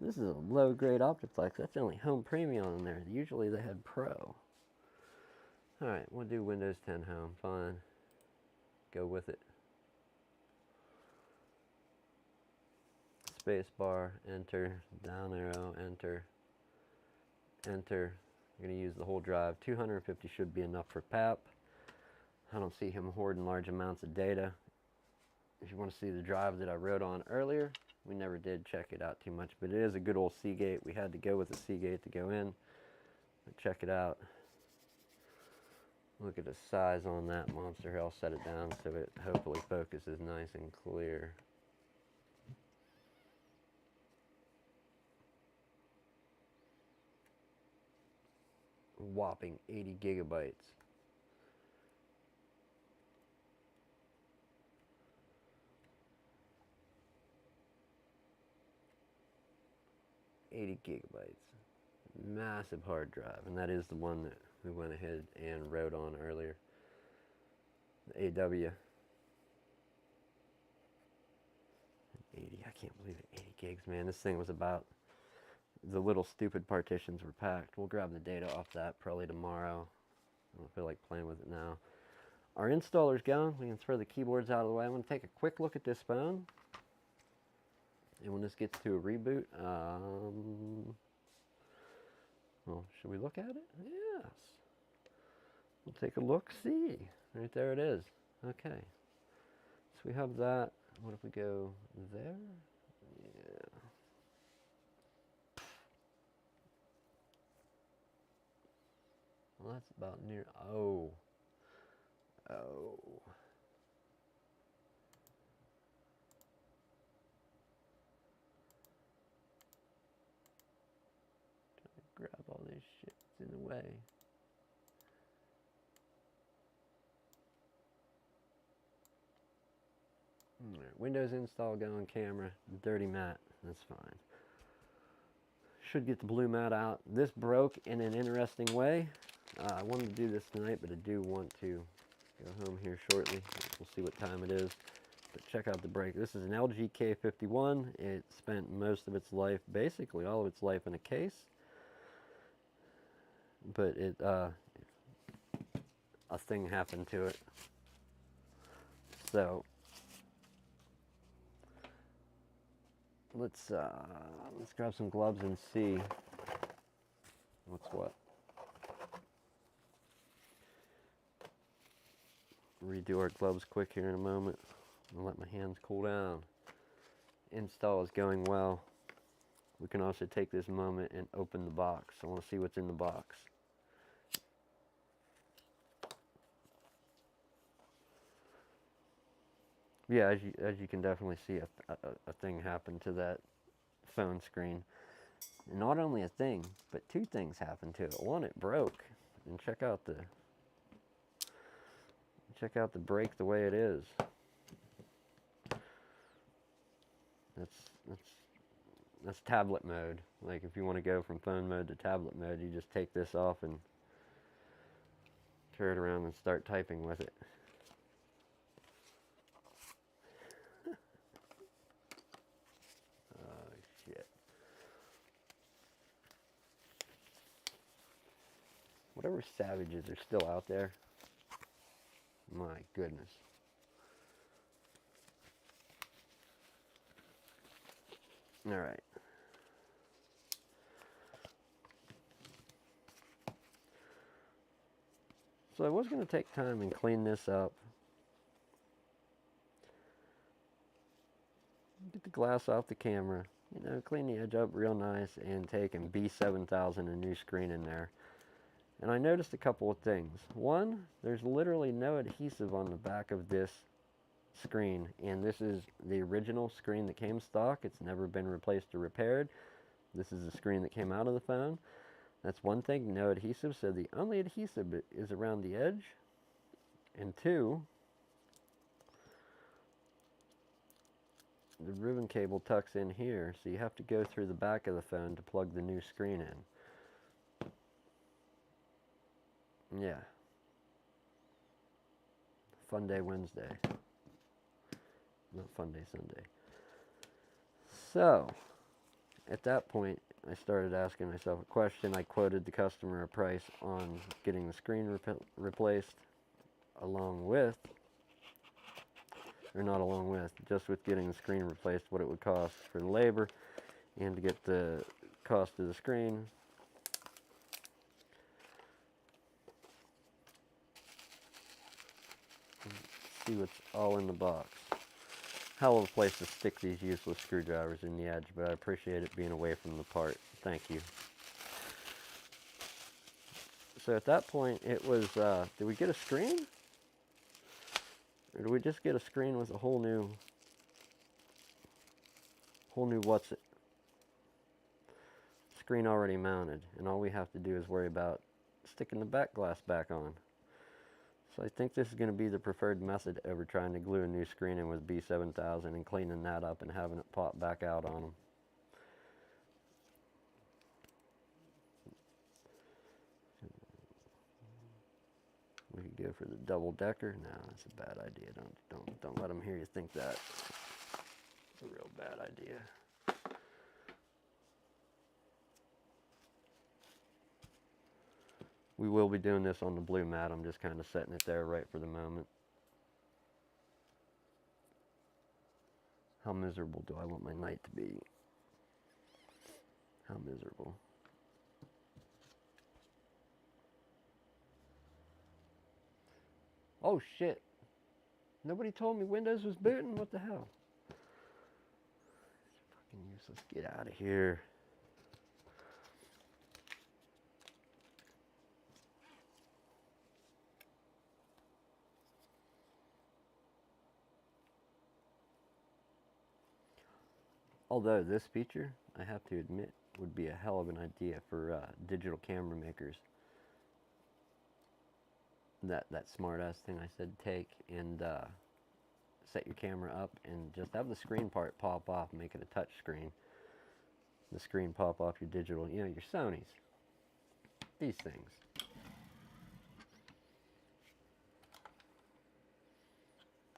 This is a low-grade Optiflex. That's only Home Premium on there. Usually they had Pro. Alright, we'll do Windows 10 Home. Fine. Go with it. Space bar, enter, down arrow, enter, enter. You're going to use the whole drive. 250 should be enough for PAP. I don't see him hoarding large amounts of data. If you want to see the drive that I wrote on earlier, we never did check it out too much, but it is a good old Seagate. We had to go with a Seagate to go in. But check it out. Look at the size on that monster here. I'll set it down so it hopefully focuses nice and clear. Whopping 80 gigabytes. Massive hard drive, and that is the one that we went ahead and wrote on earlier. The AW 80. I can't believe it. 80 gigs, man. This thing was about, the little stupid partitions were packed. We'll grab the data off that probably tomorrow. I don't feel like playing with it now. Our installer's gone. We can throw the keyboards out of the way. I'm going to take a quick look at this phone. And when this gets to a reboot, well, should we look at it? Yes. We'll take a look, see. Right there it is. Okay. So we have that. What if we go there? Yeah. Well, that's about near, oh. Grab all this shit that's in the way. Right, Windows install going, camera, dirty mat, that's fine. Should get the blue mat out. This broke in an interesting way. I wanted to do this tonight, but I do want to go home here shortly. We'll see what time it is. But check out the break. This is an LG K51. It spent most of its life, basically all of its life, in a case. But it, a thing happened to it. So let's grab some gloves and see what's what. Redo our gloves quick here in a moment. I'll let my hands cool down. Install is going well. We can also take this moment and open the box. I want to see what's in the box. Yeah, as you can definitely see, a thing happened to that phone screen. And not only a thing, but two things happened to it. One, it broke. And check out the break the way it is. That's tablet mode. Like if you want to go from phone mode to tablet mode, you just take this off and turn it around and start typing with it. Oh shit. Whatever savages are still out there, my goodness. All right. So I was going to take time and clean this up. Get the glass off the camera. You know, clean the edge up real nice and take and B7000 a new screen in there. And I noticed a couple of things. One, there's literally no adhesive on the back of this screen, and this is the original screen that came stock. It's never been replaced or repaired. This is the screen that came out of the phone. That's one thing, no adhesive, so the only adhesive is around the edge. And two, the ribbon cable tucks in here, so you have to go through the back of the phone to plug the new screen in. Yeah. Fun day Wednesday. Not fun day Sunday. So, at that point, I started asking myself a question. I quoted the customer a price on getting the screen replaced, along with, or not along with, just with getting the screen replaced, what it would cost for the labor, and to get the cost of the screen. See what's all in the box. Hell of a place to stick these useless screwdrivers in the edge, but I appreciate it being away from the part. Thank you. So at that point, it was, did we get a screen? Or did we just get a screen with a whole new what's it? Screen already mounted, and all we have to do is worry about sticking the back glass back on. So I think this is going to be the preferred method over trying to glue a new screen in with B7000 and cleaning that up and having it pop back out on them. We could go for the double decker. No, that's a bad idea. Don't let them hear you think that. It's a real bad idea. We will be doing this on the blue mat. I'm just kind of setting it there right for the moment. How miserable do I want my night to be? How miserable. Oh shit. Nobody told me Windows was booting? What the hell? It's fucking useless. Get out of here. Although this feature, I have to admit, would be a hell of an idea for digital camera makers. That smart ass thing I said, take and set your camera up and just have the screen part pop off, make it a touch screen. The screen pop off your digital, you know, your Sonys. These things.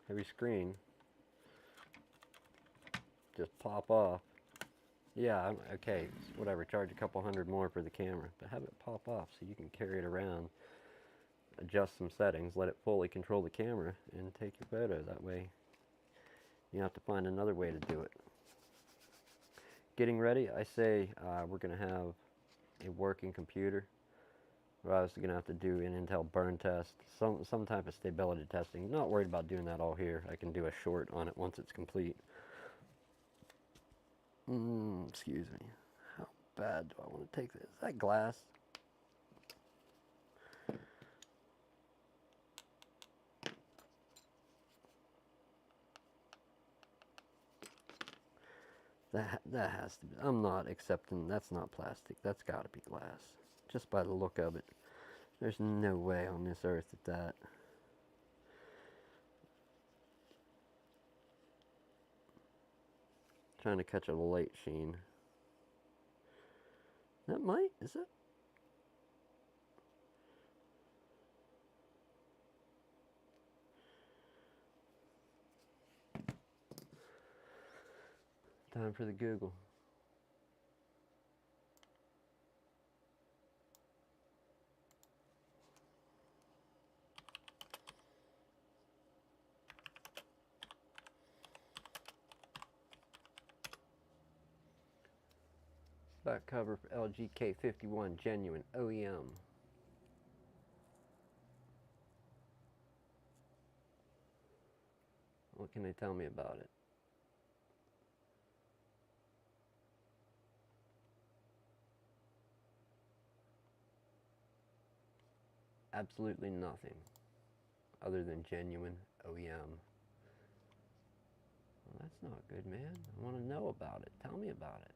Have your screen just pop off. Yeah, okay, whatever, charge a couple $100 more for the camera, but have it pop off so you can carry it around, adjust some settings, let it fully control the camera, and take your photo. That way you have to find another way to do it. Getting ready, I say we're going to have a working computer. We're obviously going to have to do an Intel burn test, some type of stability testing. Not worried about doing that all here. I can do a short on it once it's complete. Excuse me. How bad do I want to take this? Is that glass? That has to be. I'm not accepting. That's not plastic. That's got to be glass. Just by the look of it. There's no way on this earth that. Trying to catch a light sheen. That might, is it? Time for the Google. Back cover for LG K51 genuine OEM. What can they tell me about it? Absolutely nothing other than genuine OEM. Well, that's not good, man. I want to know about it. Tell me about it.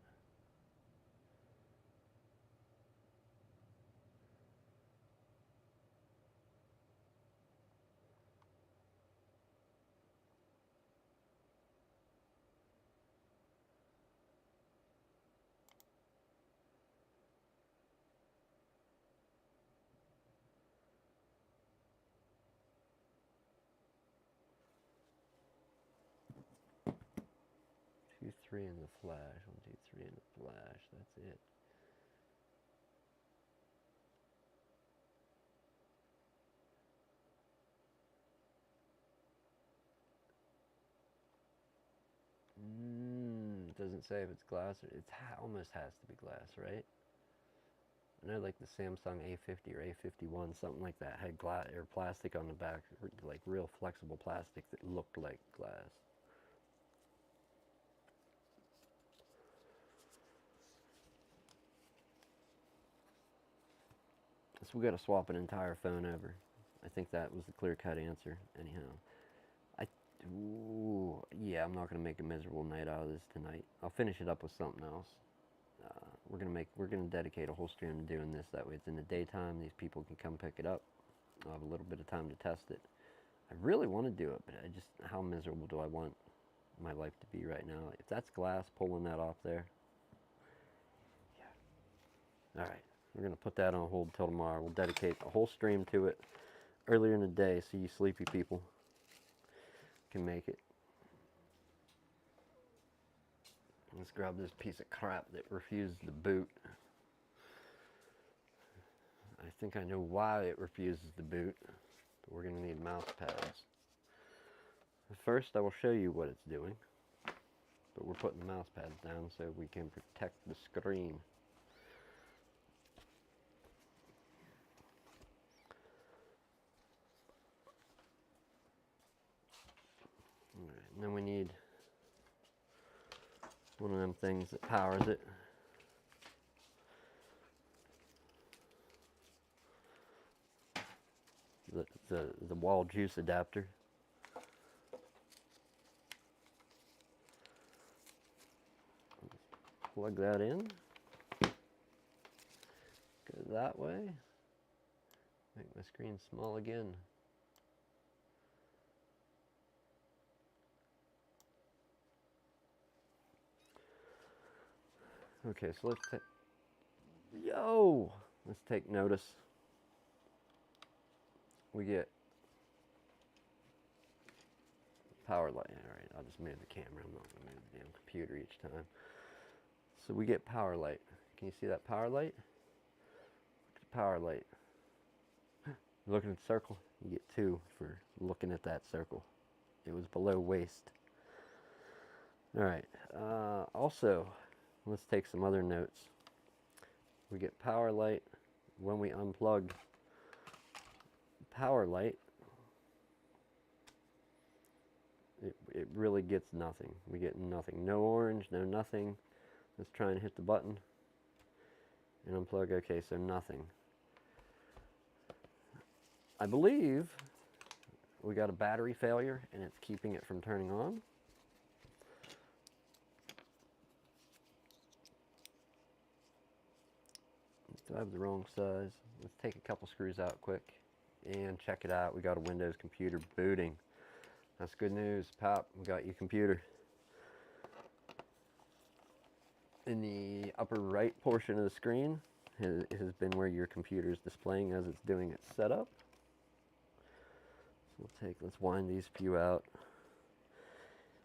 3 in the flash. 1, 2, 3 in the flash. That's it. It doesn't say if it's glass or it almost has to be glass, right? I know like the Samsung A50 or A51, something like that, had glass or plastic on the back, like real flexible plastic that looked like glass. So we got to swap an entire phone over. I think that was the clear-cut answer. Anyhow, yeah, I'm not gonna make a miserable night out of this tonight. I'll finish it up with something else. We're gonna dedicate a whole stream to doing this. That way, it's in the daytime. These people can come pick it up. I'll have a little bit of time to test it. I really want to do it, but how miserable do I want my life to be right now? If that's glass, pulling that off there. Yeah. All right, we're gonna put that on hold till tomorrow. We'll dedicate a whole stream to it earlier in the day, so you sleepy people can make it. Let's grab this piece of crap that refused to boot. I think I know why it refuses to boot, but we're going to need mouse pads. First, I will show you what it's doing, but we're putting the mouse pads down so we can protect the screen. All right, and then we need one of them things that powers it. The wall juice adapter. Plug that in. Go that way. Make my screen small again. Okay, so let's take notice. We get power light. All right, I'll just move the camera. I'm not going to move the damn computer each time. So we get power light. Can you see that power light? Look at the power light. Looking at the circle, you get 2 for looking at that circle. It was below waist. All right. Also, let's take some other notes. We get power light when we unplug power light. It really gets nothing. We get nothing. No orange, no nothing. Let's try and hit the button and unplug. Okay, so nothing. I believe we got a battery failure and it's keeping it from turning on. Do I have the wrong size? Let's take a couple screws out quick and check it out. We got a Windows computer booting. That's good news, Pop. We got your computer. In the upper right portion of the screen has been where your computer is displaying as it's doing its setup. So let's wind these few out.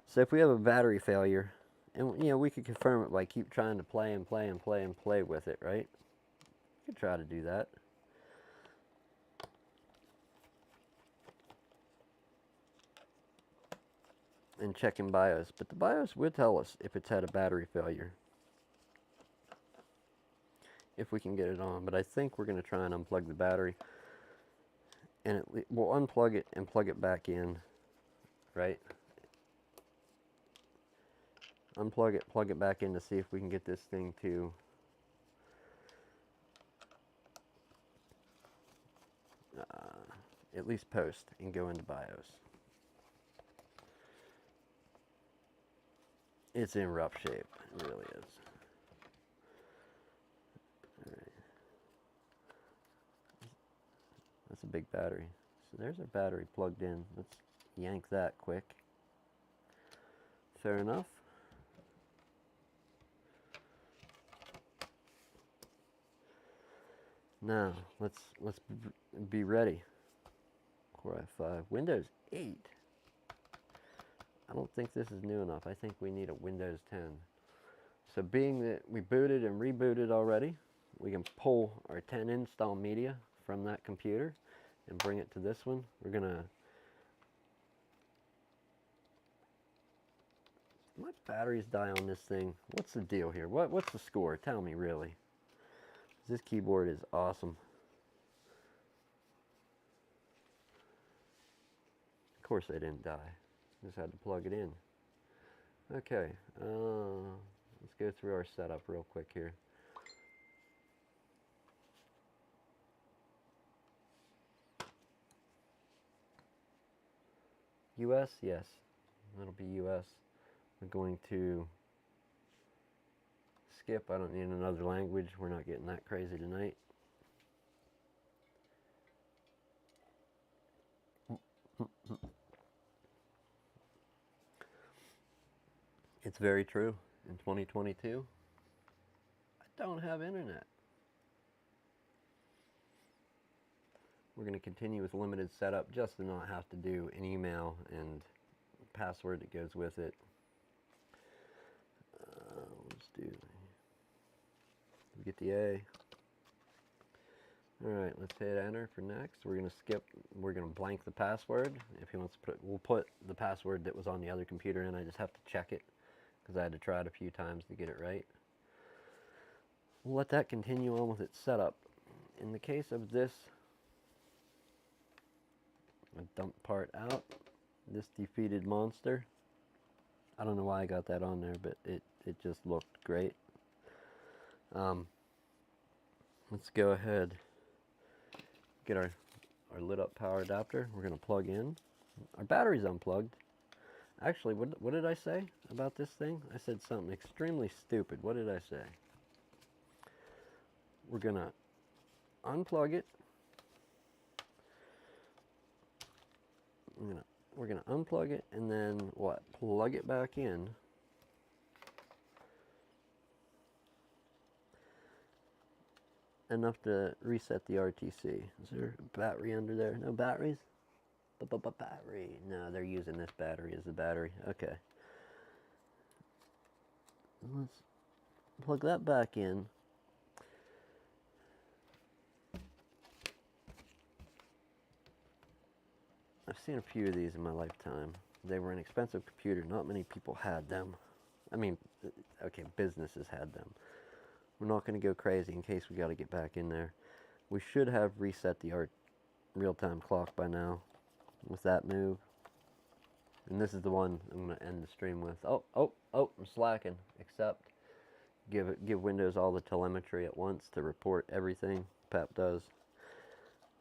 So if we have a battery failure, and we could confirm it by keep trying to play and play and play and play with it, right? You could try to do that. And check in BIOS, but the BIOS would tell us if it's had a battery failure, if we can get it on. But I think we're going to try and unplug the battery, and we'll unplug it and plug it back in, right? Unplug it, plug it back in to see if we can get this thing to at least post and go into BIOS. It's in rough shape, it really is. All right. That's a big battery. So there's our battery plugged in. Let's yank that quick. Fair enough. Now, let's be ready. Core i5, Windows 8. I don't think this is new enough. I think we need a Windows 10. So being that we booted and rebooted already, we can pull our 10 install media from that computer and bring it to this one. We're gonna, my batteries die on this thing. What's the deal here? What's the score? Tell me really. This keyboard is awesome. Of course they didn't die. Just had to plug it in. Okay, let's go through our setup real quick here. US, yes, that'll be US. We're going to skip. I don't need another language. We're not getting that crazy tonight. It's very true. In 2022, I don't have internet. We're going to continue with limited setup just to not have to do an email and password that goes with it. Let's do, get the A. Alright, let's hit enter for next. We're going to skip, we're going to blank the password. If he wants to put, we'll put the password that was on the other computer in. I just have to check it because I had to try it a few times to get it right. We'll let that continue on with its setup. In the case of this, I dump part out, this defeated monster. I don't know why I got that on there, but it just looked great. Let's go ahead, get our lit up power adapter. We're going to plug in. Our battery's unplugged. Actually, what did I say about this thing? I said something extremely stupid. What did I say? We're going to unplug it. We're gonna unplug it and then what? Plug it back in. Enough to reset the RTC. Is there a battery under there? No batteries? Battery. No, they're using this battery as the battery. Okay. Let's plug that back in. I've seen a few of these in my lifetime. They were an expensive computer. Not many people had them. I mean, okay, businesses had them. We're not going to go crazy in case we got to get back in there. We should have reset the real-time clock by now with that move. And this is the one I'm going to end the stream with. Oh, I'm slacking. Except give Windows all the telemetry at once to report everything. Pep does.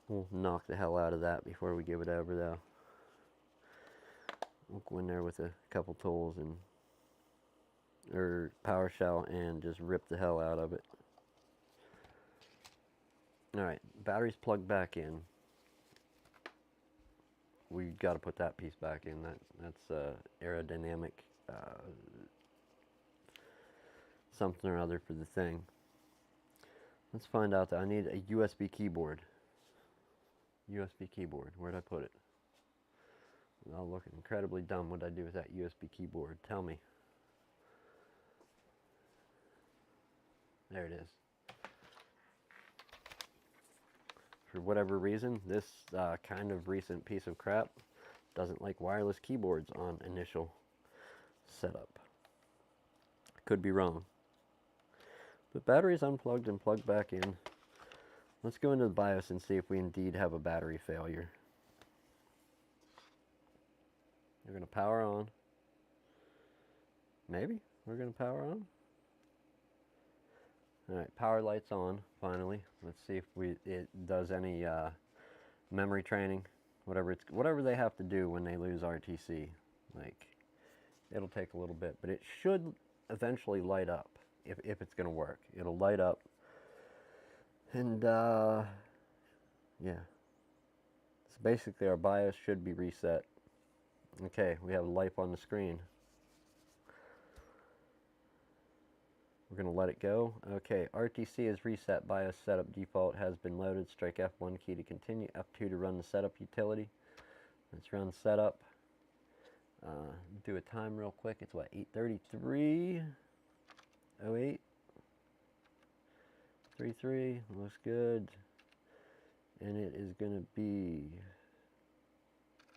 We'll knock the hell out of that before we give it over, though. We'll go in there with a couple tools or PowerShell and just rip the hell out of it. Alright, battery's plugged back in. We got to put that piece back in. That's aerodynamic something or other for the thing. Let's find out that I need a USB keyboard. USB keyboard. Where'd I put it? I'll look incredibly dumb. What did I do with that USB keyboard? Tell me. There it is. For whatever reason, this kind of recent piece of crap doesn't like wireless keyboards on initial setup. Could be wrong. But battery's unplugged and plugged back in. Let's go into the BIOS and see if we indeed have a battery failure. We're going to power on. Maybe we're going to power on. Alright, power light's on, finally. Let's see if it does any memory training. Whatever they have to do when they lose RTC. Like, it'll take a little bit, but it should eventually light up if it's going to work. It'll light up. And, yeah. So basically our BIOS should be reset. Okay, we have a light on the screen. We're going to let it go. Okay, RTC is reset. BIOS setup default has been loaded. Strike F1 key to continue. F2 to run the setup utility. Let's run setup. do a time real quick. It's what, 8:33:08. 33 looks good, and it is going to be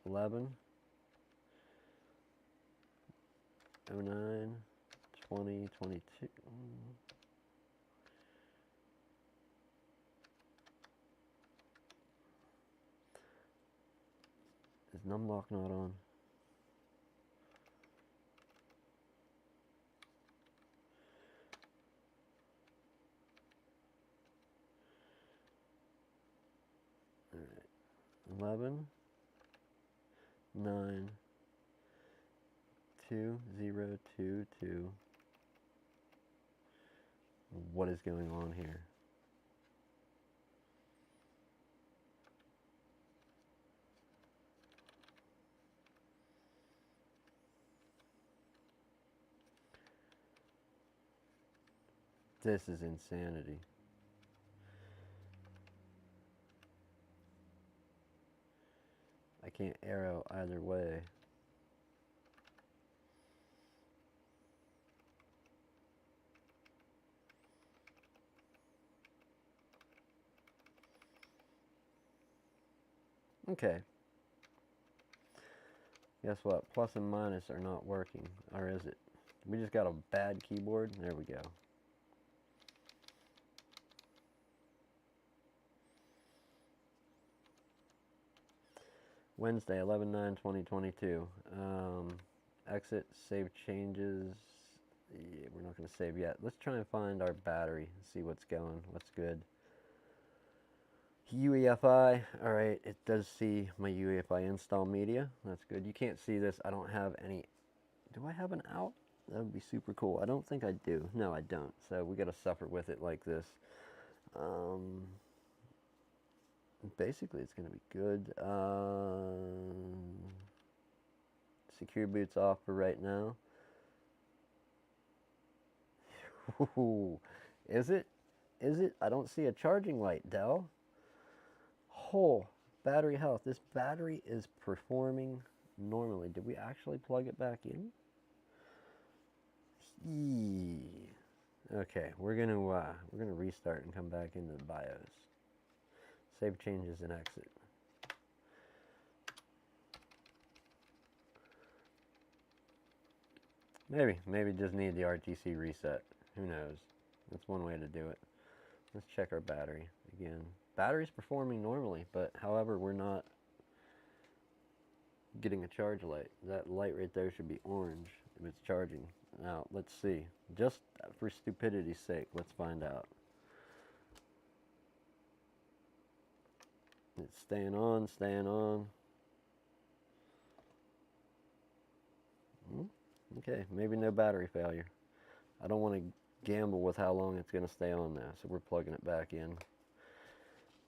11:09:20:22. Is numlock not on? All right, 11:09:2022. What is going on here? This is insanity. I can't arrow either way. Okay. Guess what? Plus and minus are not working. Or is it? We just got a bad keyboard. There we go. Wednesday, 11/9/2022. Exit, save changes. Yeah, we're not going to save yet. Let's try and find our battery, see what's going, what's good. UEFI, all right, it does see my UEFI install media. That's good. You can't see this. I don't have any. Do I have an out? That would be super cool. I don't think I do. No, I don't. So we got to suffer with it like this. Basically, it's going to be good. Secure boots off for right now. Ooh, is it? Is it? I don't see a charging light, Dell. Oh, battery health. This battery is performing normally. Did we actually plug it back in? Okay, we're gonna restart and come back into the BIOS. Save changes and exit. Maybe just need the RTC reset. Who knows? That's one way to do it. Let's check our battery again. Battery's performing normally, but however, we're not getting a charge light. That light right there should be orange if it's charging. Now, let's see. Just for stupidity's sake, let's find out. It's staying on, staying on. Okay, maybe no battery failure. I don't want to gamble with how long it's going to stay on now, so we're plugging it back in.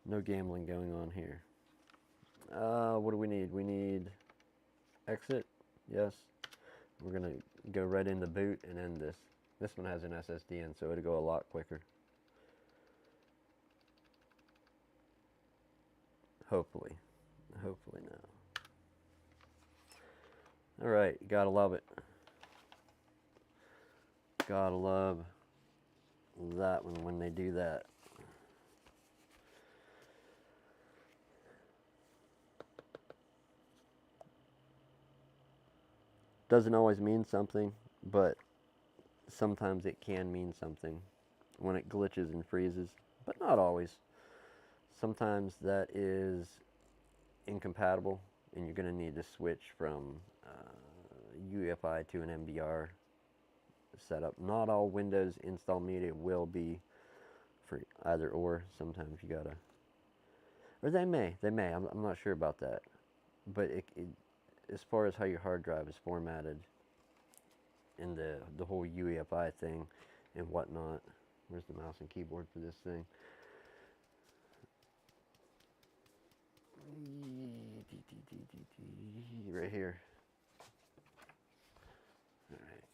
No gambling going on here. What do we need? We need exit. Yes. We're going to go right in the boot and end this. This one has an SSD in, so it'll go a lot quicker. Hopefully. Hopefully now. Alright, gotta love it. Gotta love that one when they do that. Doesn't always mean something, but sometimes it can mean something when it glitches and freezes, but not always. Sometimes that is incompatible and you're going to need to switch from UEFI to an MBR setup. Not all Windows install media will be for either or. Sometimes you gotta, or they may. I'm not sure about that, but as far as how your hard drive is formatted and the whole UEFI thing and whatnot. Where's the mouse and keyboard for this thing? Right here. Alright.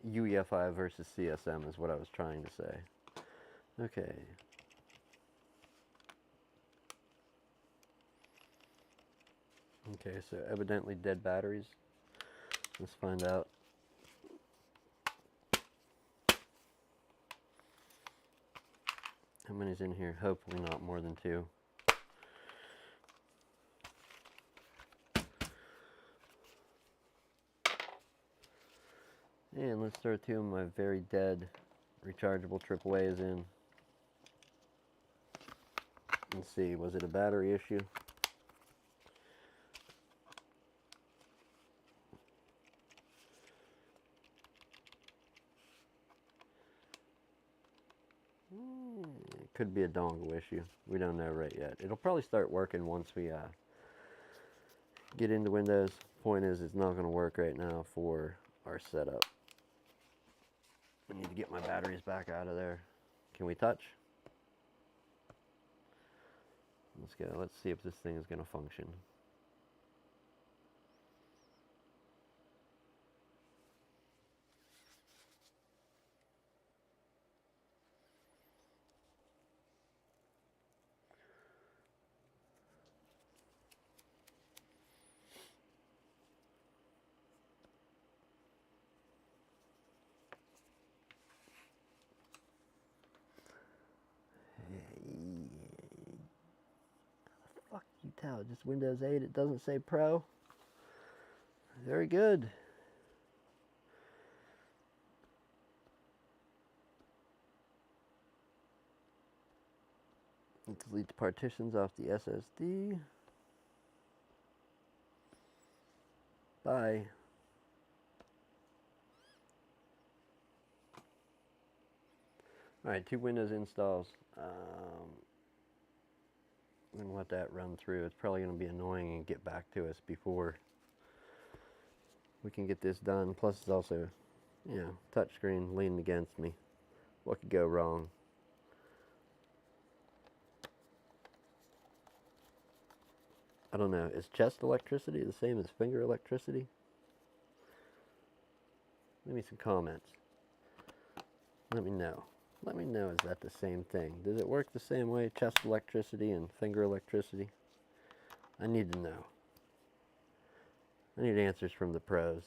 UEFI versus CSM is what I was trying to say. Okay. Okay, so evidently dead batteries. Let's find out. How many's in here? Hopefully not more than 2. And let's throw 2 of my very dead rechargeable AAAs in. Let's see, was it a battery issue? It could be a dongle issue. We don't know right yet. It'll probably start working once we get into Windows. Point is, it's not going to work right now for our setup. I need to get my batteries back out of there. Can we touch? Let's go. Let's see if this thing is going to function. Fuck you tell, just Windows 8, it doesn't say Pro. Very good. Let's delete the partitions off the SSD. Bye. Alright, 2 Windows installs. I'm going to let that run through. It's probably going to be annoying and get back to us before we can get this done. Plus it's also, you know, touchscreen leaning against me. What could go wrong? I don't know. Is chest electricity the same as finger electricity? Leave me some comments. Let me know. Let me know, is that the same thing? Does it work the same way, chest electricity and finger electricity? I need to know. I need answers from the pros.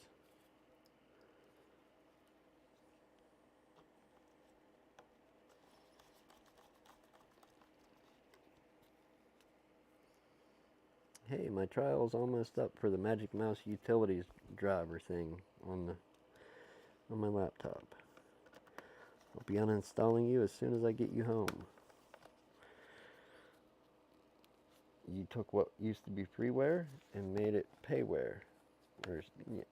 Hey, my trial's almost up for the Magic Mouse Utilities driver thing on my laptop. I'll be uninstalling you as soon as I get you home. You took what used to be freeware and made it payware, or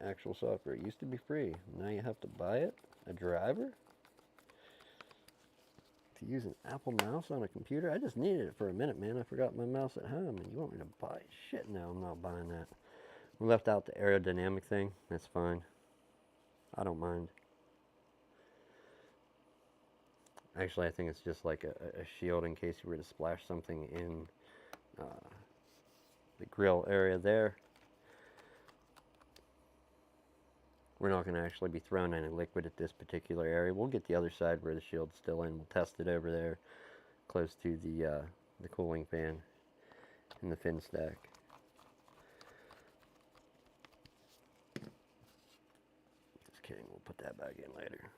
actual software. It used to be free. Now you have to buy it? A driver? To use an Apple mouse on a computer? I just needed it for a minute, man. I forgot my mouse at home, and you want me to buy it? Shit, no, I'm not buying that. We left out the aerodynamic thing. That's fine. I don't mind. Actually, I think it's just like a shield in case you were to splash something in the grill area there. We're not going to actually be throwing any liquid at this particular area. We'll get the other side where the shield's still in. We'll test it over there, close to the cooling fan and the fin stack. Just kidding. We'll put that back in later.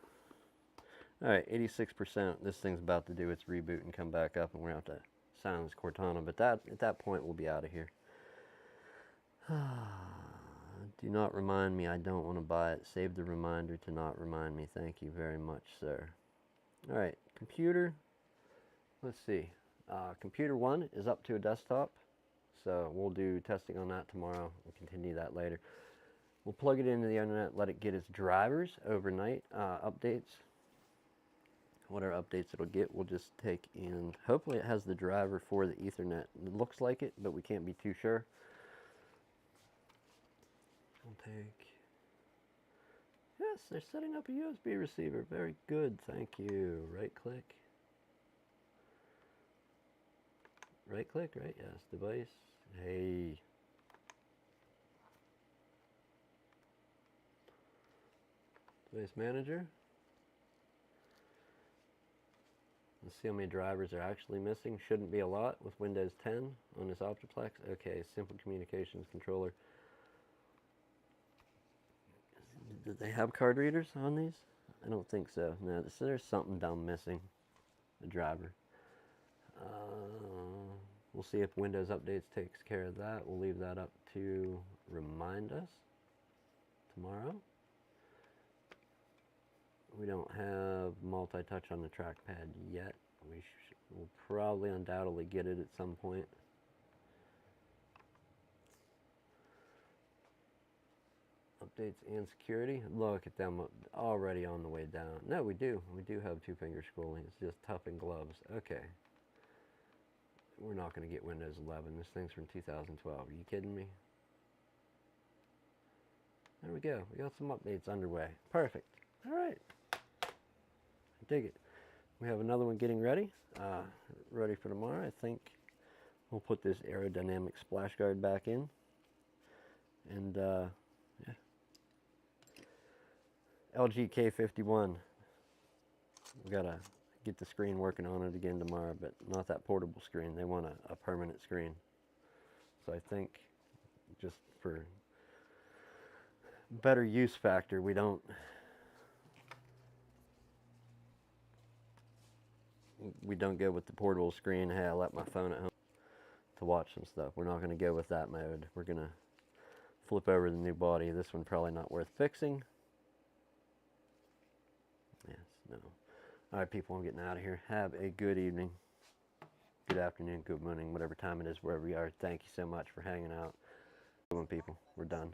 Alright, 86%. This thing's about to do its reboot and come back up, and we're going to have to silence Cortana. But at that point, we'll be out of here. Do not remind me. I don't want to buy it. Save the reminder to not remind me. Thank you very much, sir. Alright, computer. Let's see. Computer 1 is up to a desktop. So we'll do testing on that tomorrow. We'll continue that later. We'll plug it into the internet, let it get its drivers overnight updates. Whatever updates it'll get, we'll just take in. Hopefully it has the driver for the Ethernet. It looks like it, but we can't be too sure. We'll take. Yes, they're setting up a USB receiver. Very good, thank you. Right click. Right click, right? Yes, device. Hey. Device manager. Let's see how many drivers are actually missing. Shouldn't be a lot with Windows 10 on this Optiplex. Okay, simple communications controller. Do they have card readers on these? I don't think so. No, there's something dumb missing. The driver. We'll see if Windows Updates takes care of that. We'll leave that up to remind us tomorrow. We don't have multi-touch on the trackpad yet. We'll probably undoubtedly get it at some point. Updates and security. Look at them already on the way down. No, we do. We do have two-finger scrolling. It's just tough and gloves. Okay. We're not going to get Windows 11. This thing's from 2012. Are you kidding me? There we go. We got some updates underway. Perfect. All right. I dig it. We have another one getting ready. Ready for tomorrow. I think we'll put this aerodynamic splash guard back in. And, yeah. LG K51. We got to get the screen working on it again tomorrow, but not that portable screen. They want a permanent screen. So I think just for better use factor, we don't go with the portable screen. Hey, I left my phone at home to watch some stuff. We're not going to go with that mode. We're going to flip over the new body. This one probably not worth fixing. Yes, no. All right, people, I'm getting out of here. Have a good evening, good afternoon, good morning, whatever time it is, wherever you are. Thank you so much for hanging out. Good one, people. We're done.